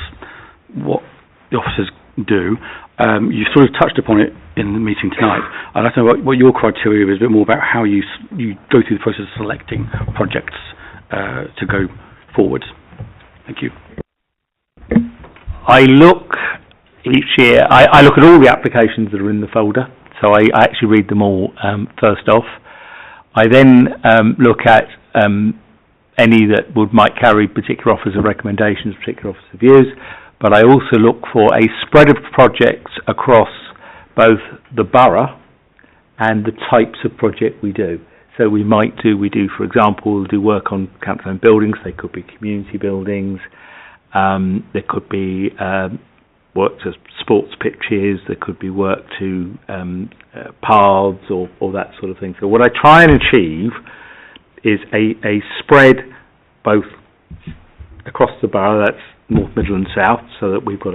what the officers do. You sort of touched upon it in the meeting tonight. I'd like to know what your criteria is, a bit more about how you go through the process of selecting projects to go forward. Thank you. I look each year, I look at all the applications that are in the folder, so I actually read them all first off. I then look at any that might carry particular offers of recommendations, particular offers of views, but I also look for a spread of projects across both the borough and the types of project we do. So we do, for example, we'll do work on council-owned buildings. They could be community buildings. There could be work to sports pitches. There could be work to paths or that sort of thing. So what I try and achieve is a spread both across the borough. That's North, Middle and South, so that we've got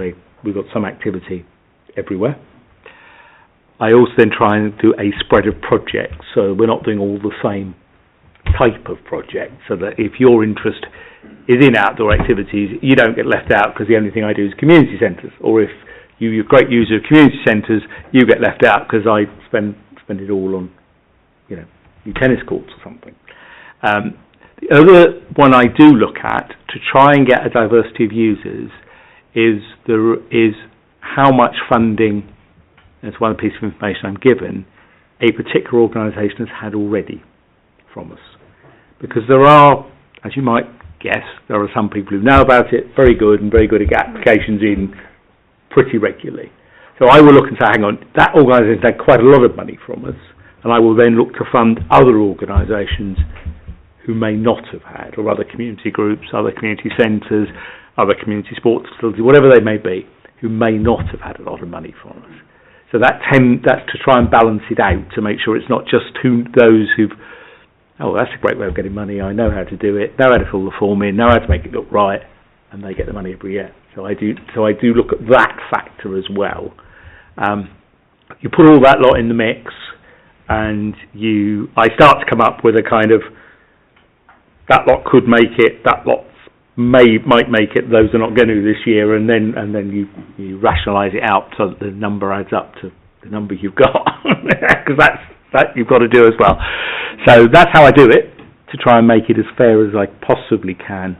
some activity everywhere. I also then try and do a spread of projects, so we're not doing all the same type of project, so that if your interest is in outdoor activities, you don't get left out because the only thing I do is community centres, or if you're a great user of community centres, you get left out because I spend it all on, new tennis courts or something. The other one I do look at to try and get a diversity of users is how much funding, that's one piece of information I'm given, a particular organisation has had already from us. Because there are, as you might guess, there are some people who know about it, very good at getting applications in pretty regularly. So I will look and say, hang on, that organisation had quite a lot of money from us, and I will then look to fund other organisations who may not have had, or other community groups, other community centres, other community sports facilities, whatever they may be, who may not have had a lot of money from us. So that's to try and balance it out, to make sure it's not just those who've, oh, that's a great way of getting money, I know how to do it, know how to fill the form in, know how to make it look right, and they get the money every year. So I do look at that factor as well. You put all that lot in the mix, and I start to come up with a kind of, that lot could make it, that lot might make it, those are not going to this year, and then you rationalise it out so that the number adds up to the number you've got, because that you've got to do as well. So that's how I do it, to try and make it as fair as I possibly can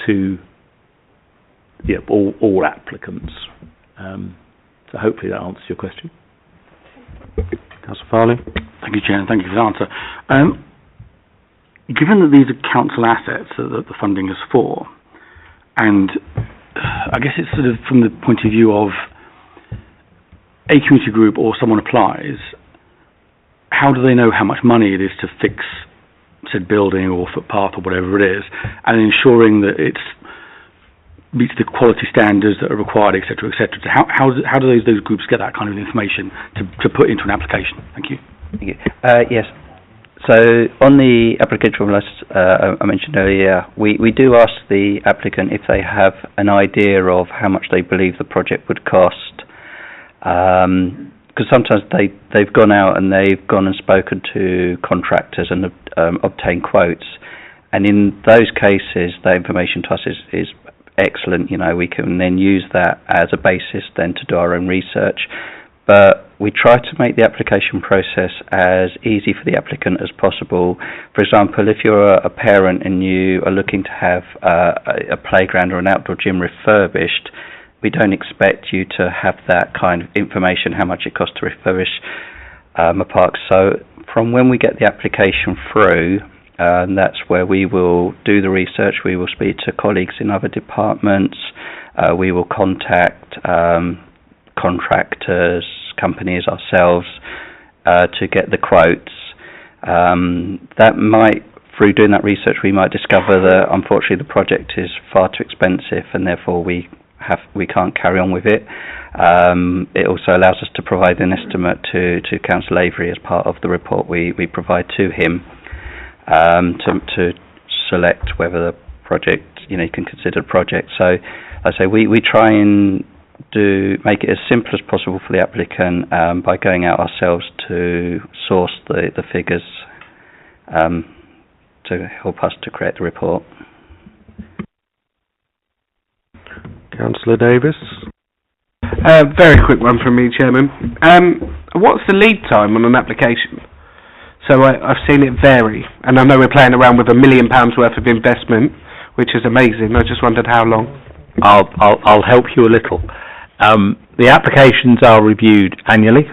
to all applicants. So hopefully that answers your question. Councillor Farley. Thank you, Chair, and thank you for the answer. Given that these are council assets that the funding is for, and I guess it's sort of from the point of view of a community group or someone applies, how do they know how much money it is to fix said building or footpath or whatever it is, and ensuring that it meets the quality standards that are required, etc., etc. So how do those groups get that kind of information to put into an application? Thank you. Thank you. Yes. So on the application list I mentioned earlier, we do ask the applicant if they have an idea of how much they believe the project would cost, because sometimes they've gone out and they've gone and spoken to contractors and obtained quotes, and in those cases the information to us is excellent. We can then use that as a basis then to do our own research. But we try to make the application process as easy for the applicant as possible. For example, if you're a parent and you are looking to have a playground or an outdoor gym refurbished, we don't expect you to have that kind of information, how much it costs to refurbish a park. So from when we get the application through, that's where we will do the research. We will speak to colleagues in other departments. We will contact contractors, companies, ourselves, to get the quotes. That might, through doing that research, we might discover that unfortunately the project is far too expensive and therefore we can't carry on with it. It also allows us to provide an estimate to Councillor Avery as part of the report we provide to him, to select whether the project, you can consider a project. So I say we try and make it as simple as possible for the applicant by going out ourselves to source the figures to help us to create the report. Councillor Davis. Very quick one from me, Chairman. What's the lead time on an application? So I've seen it vary, and I know we're playing around with £1 million worth of investment, which is amazing. I just wondered how long. I'll help you a little. The applications are reviewed annually.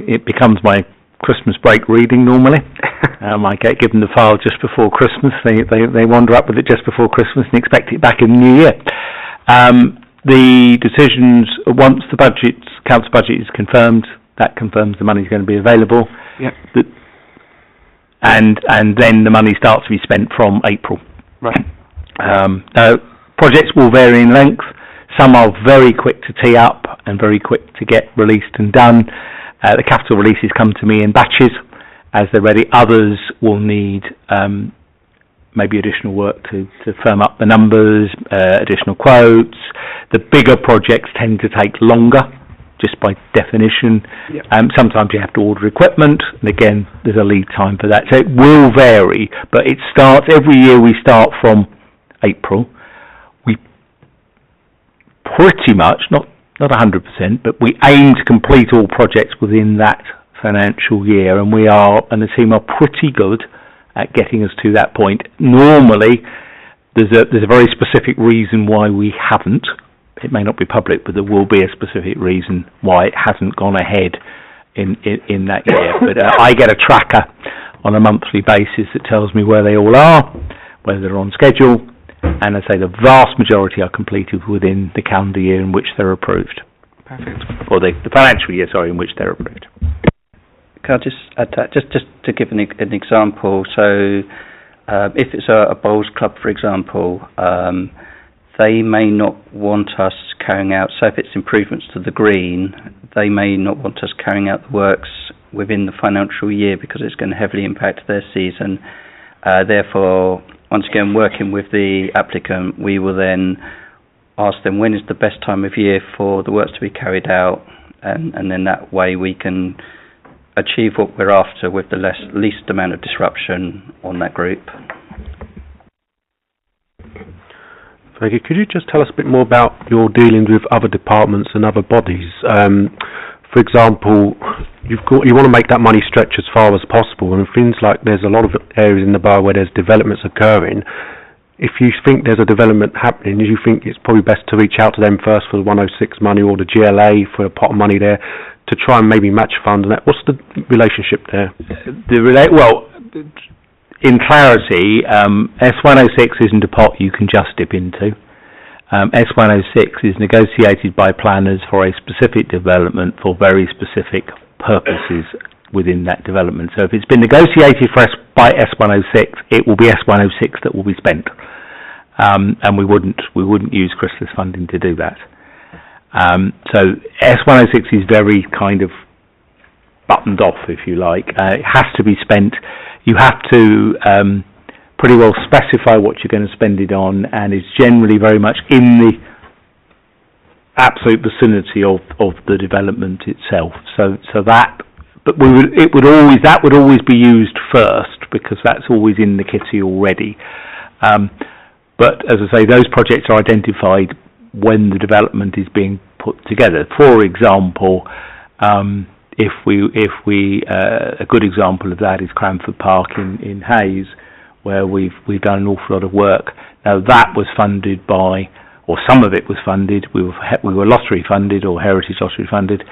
It becomes my Christmas break reading normally. I get given the file just before Christmas. They wander up with it just before Christmas and expect it back in the new year. The decisions, once the council budget is confirmed, that confirms the money is going to be available. Yep. And then the money starts to be spent from April. Right. Projects will vary in length. Some are very quick to tee up and very quick to get released and done. The capital releases come to me in batches as they're ready. Others will need maybe additional work to firm up the numbers, additional quotes. The bigger projects tend to take longer, just by definition. Yep. Sometimes you have to order equipment, and again, there's a lead time for that. So it will vary, but it starts, every year we start from April. We pretty much, not 100%, but we aim to complete all projects within that financial year, and the team are pretty good at getting us to that point. Normally, there's a very specific reason why we haven't. It may not be public, but there will be a specific reason why it hasn't gone ahead in that year. But I get a tracker on a monthly basis that tells me where they all are, whether they're on schedule, and I say the vast majority are completed within the calendar year in which they're approved. Perfect. Or the financial year, in which they're approved. Can I just add that, just to give an example? So if it's a bowls club, for example, they may not want us carrying out, so if it's improvements to the green, they may not want us carrying out the works within the financial year because it's going to heavily impact their season. Therefore, once again, working with the applicant, we will then ask them when is the best time of year for the works to be carried out, and then that way we can achieve what we're after with the least amount of disruption on that group. Thank you. Could you just tell us a bit more about your dealings with other departments and other bodies? For example, you want to make that money stretch as far as possible, and it seems like there's a lot of areas in the borough where there's developments occurring. If you think there's a development happening, do you think it's probably best to reach out to them first for the 106 money or the GLA for a pot of money there to try and maybe match fund? What's the relationship there? Well, in clarity, S106 isn't a pot you can just dip into. S106 is negotiated by planners for a specific development for very specific purposes within that development. So if it's been negotiated by S106, it will be S106 that will be spent, and we wouldn't use Chrysalis funding to do that. So S106 is very kind of buttoned off, if you like. It has to be spent. You have to pretty well specify what you're going to spend it on, and it's generally very much in the absolute vicinity of the development itself. So that, but that would always be used first because that's always in the kitty already. But as I say, those projects are identified when the development is being put together. For example, if we a good example of that is Cranford Park in Hayes, where we've done an awful lot of work. Now that was funded by, or some of it was funded. We were lottery funded or heritage lottery funded,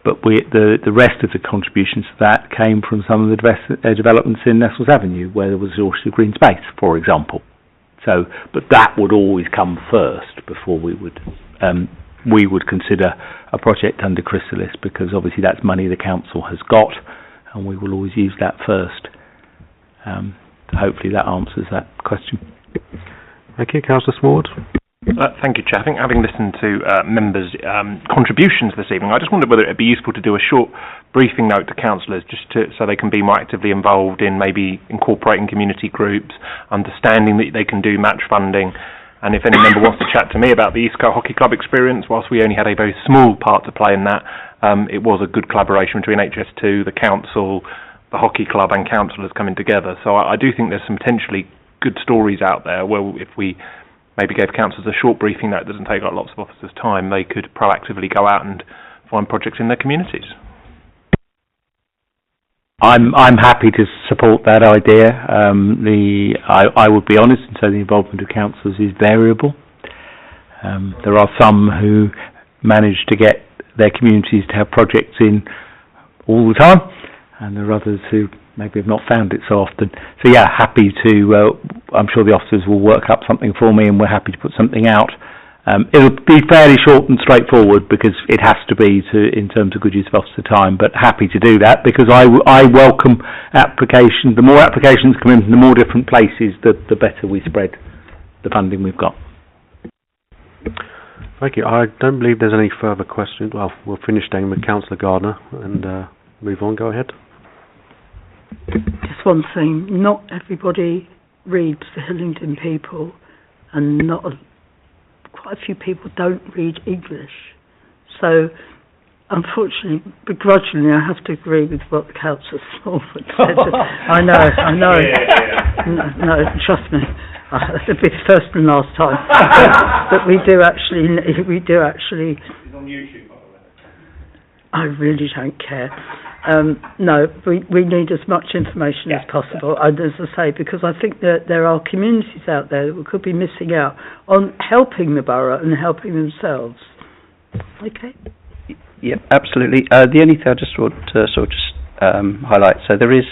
but the rest of the contributions to that came from some of the developments in Nestles Avenue, where there was also green space, for example. So, but that would always come first before we would consider a project under Chrysalis, because obviously that's money the council has got, and we will always use that first. Hopefully that answers that question. Thank you. Councillor Smallwood. Thank you, Chair. I think having listened to members' contributions this evening, I just wondered whether it would be useful to do a short briefing note to councillors, so they can be more actively involved in maybe incorporating community groups, understanding that they can do match funding, and if any member wants to chat to me about the East Coast Hockey Club experience, whilst we only had a very small part to play in that, it was a good collaboration between HS2, the council, the hockey club and councillors coming together. So I do think there's some potentially good stories out there where if we maybe gave councillors a short briefing that doesn't take up lots of officers' time, they could proactively go out and find projects in their communities. I'm happy to support that idea. I would be honest and say the involvement of councillors is variable. There are some who manage to get their communities to have projects in all the time, and there are others who maybe have not found it so often. So yeah, happy to, I'm sure the officers will work up something for me, and we're happy to put something out. It'll be fairly short and straightforward because it has to be in terms of good use of officer time, but happy to do that because I welcome applications. The more applications come in from the more different places, the better we spread the funding we've got. Thank you. I don't believe there's any further questions. Well, we'll finish then with Councillor Gardner and move on. Go ahead. Just one thing, not everybody reads the Hillingdon People, and quite a few people don't read English. So, unfortunately, begrudgingly, I have to agree with what the Councillor Smallwood said. I know. Yeah. No, trust me. It'll be the first and last time. But we do actually. It's on YouTube, by the way. I really don't care. No, we need as much information as possible, and as I say, because I think that there are communities out there that could be missing out on helping the borough and helping themselves. Okay? Yeah, absolutely. The only thing I just want to highlight, so there is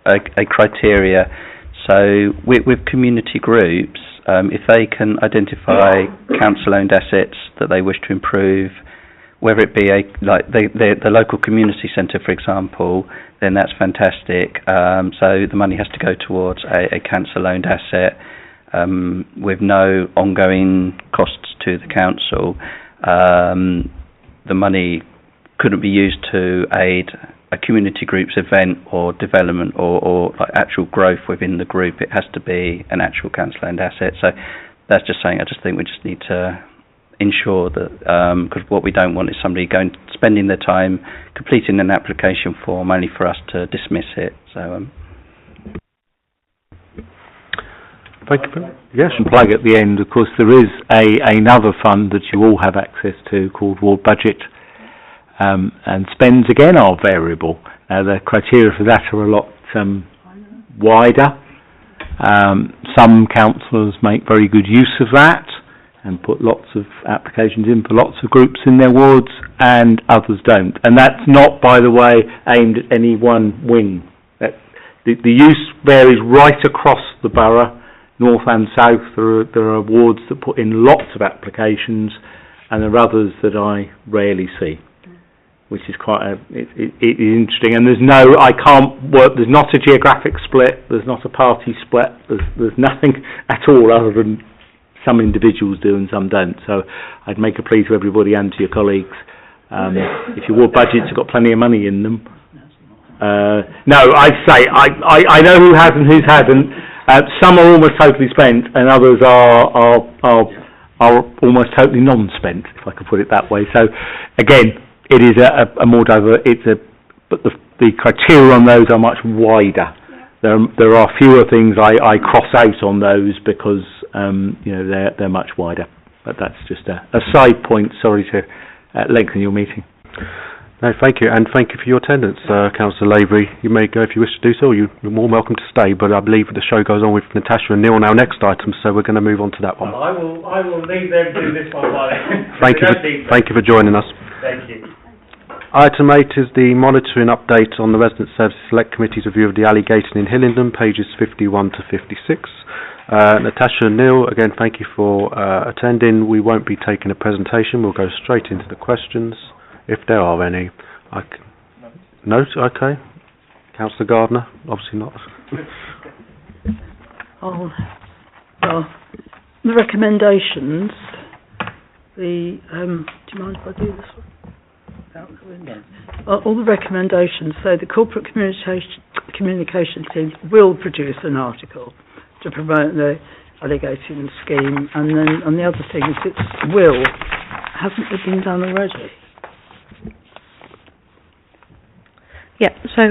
a criteria. So with community groups, if they can identify council-owned assets that they wish to improve, whether it be the local community centre, for example, then that's fantastic. So the money has to go towards a council-owned asset with no ongoing costs to the council. The money couldn't be used to aid a community group's event or development or like actual growth within the group. It has to be an actual council-owned asset. So that's just saying, I just think we just need to ensure that, because what we don't want is somebody spending their time completing an application form only for us to dismiss it. So. Thank you. Yes, and plug at the end. Of course, there is another fund that you all have access to called Ward Budget, and spends again are variable. The criteria for that are a lot wider. Some councillors make very good use of that and put lots of applications in for lots of groups in their wards, and others don't. And that's not, by the way, aimed at any one wing. The use varies right across the borough, north and south. There are wards that put in lots of applications, and there are others that I rarely see, which is quite it is interesting. And there's not a geographic split, there's not a party split, there's nothing at all other than some individuals do and some don't. So I'd make a plea to everybody and to your colleagues, if your ward budgets have got plenty of money in them. No, I'd say I know who has and who's hasn't. Some are almost totally spent, and others are almost totally non-spent, if I could put it that way. So, again, it is a more diverse. But the criteria on those are much wider. There are fewer things I cross out on those because they're much wider. But that's just a side point. Sorry to lengthen your meeting. No, thank you, and thank you for your attendance, Councillor Lavery. You may go if you wish to do so, or you're more welcome to stay, but I believe the show goes on with Natasha and Neil on our next item, so we're going to move on to that one. I will leave them to do this one while Thank you for joining us. Thank you. Item 8 is the monitoring update on the Resident Services Select Committee's review of the alligating in Hillingdon, pages 51 to 56. Natasha and Neil, again, thank you for attending. We won't be taking a presentation, we'll go straight into the questions. If there are any. No? Okay. Councillor Gardner? Obviously not. The recommendations, do you mind if I do this one? All the recommendations, so the corporate communication team will produce an article to promote the alligating scheme, and then on the other things it's will. Hasn't it been done already? Yeah, so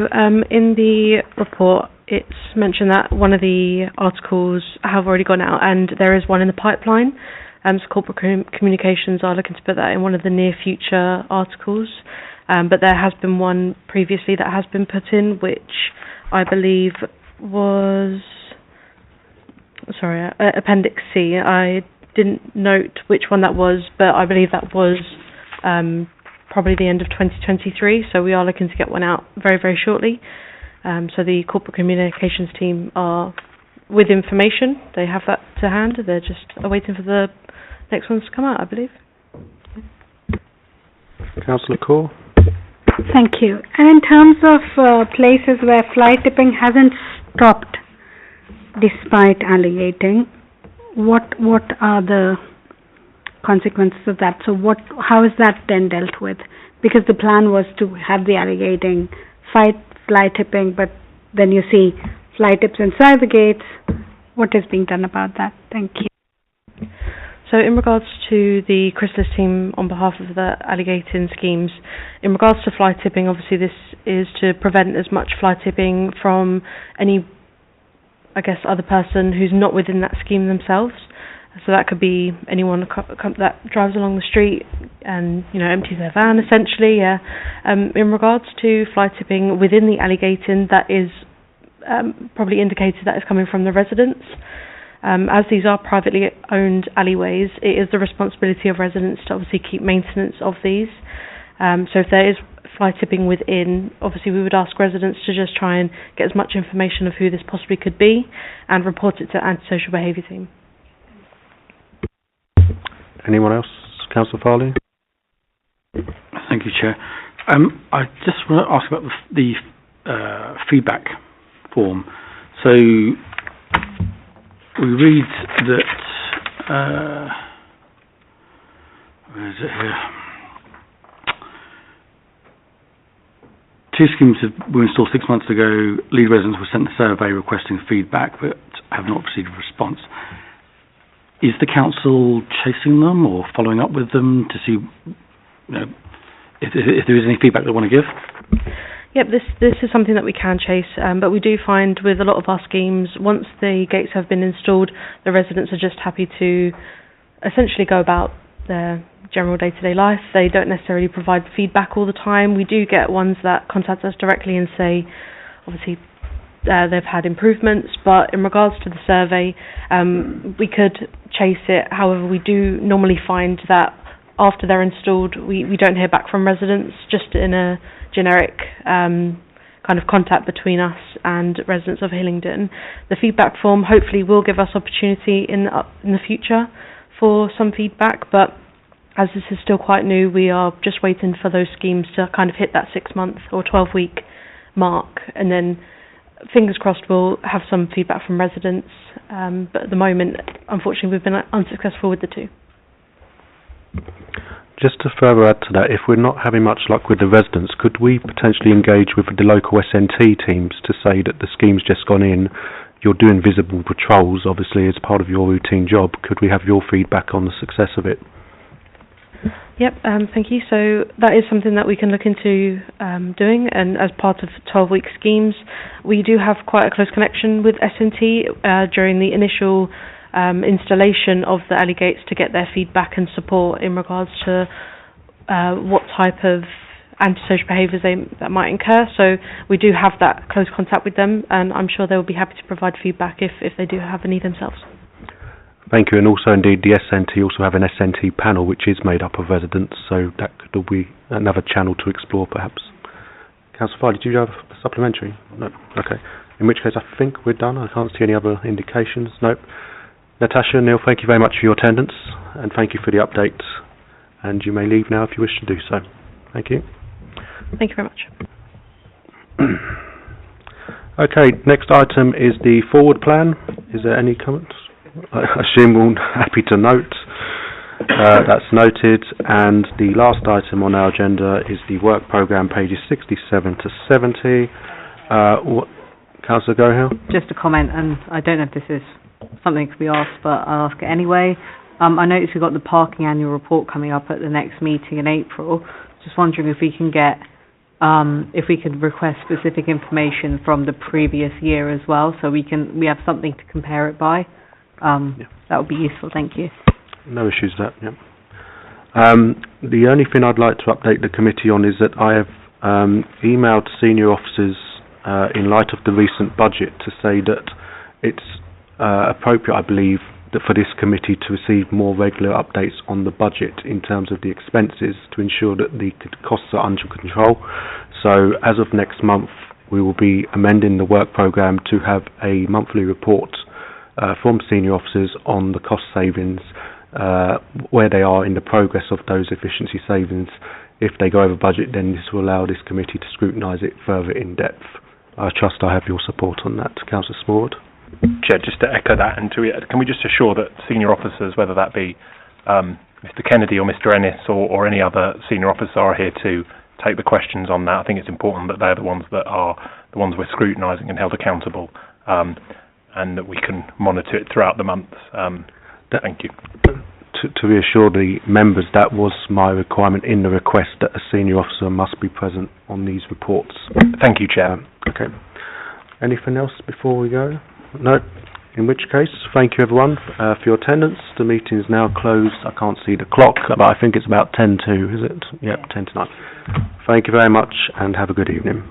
in the report it's mentioned that one of the articles have already gone out and there is one in the pipeline. So corporate communications are looking to put that in one of the near future articles. But there has been one previously that has been put in, which I believe was, Appendix C. I didn't note which one that was, but I believe that was probably the end of 2023, so we are looking to get one out very, very shortly. So the corporate communications team are with information. They have that to hand. They're just waiting for the next ones to come out, I believe. Councillor Core? Thank you. And in terms of places where fly tipping hasn't stopped despite alligating, what are the consequences of that? So how is that then dealt with? Because the plan was to have the alligating, fight fly tipping, but then you see fly tips inside the gates. What is being done about that? Thank you. So in regards to the Chrysalis team on behalf of the alligating schemes, in regards to fly tipping, obviously this is to prevent as much fly tipping from any, other person who's not within that scheme themselves. So that could be anyone that drives along the street and, empties their van, essentially, yeah. In regards to fly tipping within the alligating, that is probably indicated that is coming from the residents. As these are privately owned alleyways, it is the responsibility of residents to obviously keep maintenance of these. So if there is fly tipping within, obviously we would ask residents to just try and get as much information of who this possibly could be and report it to the antisocial behaviour team. Anyone else? Councillor Farley? Thank you, Chair. I just want to ask about the feedback form. So we read that where is it here? 2 schemes were installed 6 months ago. Lead residents were sent a survey requesting feedback, but have not received a response. is the council chasing them or following up with them to see, if there is any feedback they want to give? Yep, this is something that we can chase, but we do find with a lot of our schemes, once the gates have been installed, the residents are just happy to essentially go about their general day-to-day life. They don't necessarily provide feedback all the time. We do get ones that contact us directly and say, obviously, they've had improvements, but in regards to the survey, we could chase it. However, we do normally find that after they're installed, we don't hear back from residents, just in a generic kind of contact between us and residents of Hillingdon. The feedback form hopefully will give us opportunity in the future for some feedback, but as this is still quite new, we are just waiting for those schemes to kind of hit that 6-month or 12-week mark, and then fingers crossed we'll have some feedback from residents, but at the moment, unfortunately, we've been unsuccessful with the two. Just to further add to that, if we're not having much luck with the residents, could we potentially engage with the local SNT teams to say that the scheme's just gone in, you're doing visible patrols, obviously, as part of your routine job. Could we have your feedback on the success of it? Yep, thank you. So that is something that we can look into doing, and as part of 12-week schemes, we do have quite a close connection with SNT during the initial installation of the alley gates to get their feedback and support in regards to what type of antisocial behaviours that might incur. So we do have that close contact with them, and I'm sure they will be happy to provide feedback if they do have any themselves. Thank you, and also indeed the SNT also have an SNT panel which is made up of residents, so that could be another channel to explore perhaps. Councillor Farr, did you have a supplementary? No? Okay. In which case I think we're done. I can't see any other indications. Nope. Natasha, Neil, thank you very much for your attendance, and thank you for the update, and you may leave now if you wish to do so. Thank you. Thank you very much. Okay, next item is the forward plan. Is there any comments? I assume we're all happy to note. That's noted, and the last item on our agenda is the work programme, pages 67 to 70. Councillor Gohill? Just a comment, and I don't know if this is something that can be asked, but I'll ask it anyway. I noticed we've got the parking annual report coming up at the next meeting in April. Just wondering if we can get, if we could request specific information from the previous year as well, so we have something to compare it by. That would be useful, thank you. No issues with that, yeah. The only thing I'd like to update the committee on is that I have emailed senior officers in light of the recent budget to say that it's appropriate, I believe, that for this committee to receive more regular updates on the budget in terms of the expenses to ensure that the costs are under control. So as of next month, we will be amending the work programme to have a monthly report from senior officers on the cost savings, where they are in the progress of those efficiency savings. If they go over budget, then this will allow this committee to scrutinise it further in depth. I trust I have your support on that. Councillor Smallwood? Chair, just to echo that, and can we just assure that senior officers, whether that be Mr Kennedy or Mr Ennis or any other senior officer, are here to take the questions on that. I think it's important that they're the ones we're scrutinising and held accountable, and that we can monitor it throughout the months. Thank you. To reassure the members, that was my requirement in the request, that a senior officer must be present on these reports. Thank you, Chair. Okay. Anything else before we go? No. In which case, thank you everyone for your attendance. The meeting is now closed. I can't see the clock, but I think it's about 10 to, is it? Yep, 10 to 9. Thank you very much and have a good evening.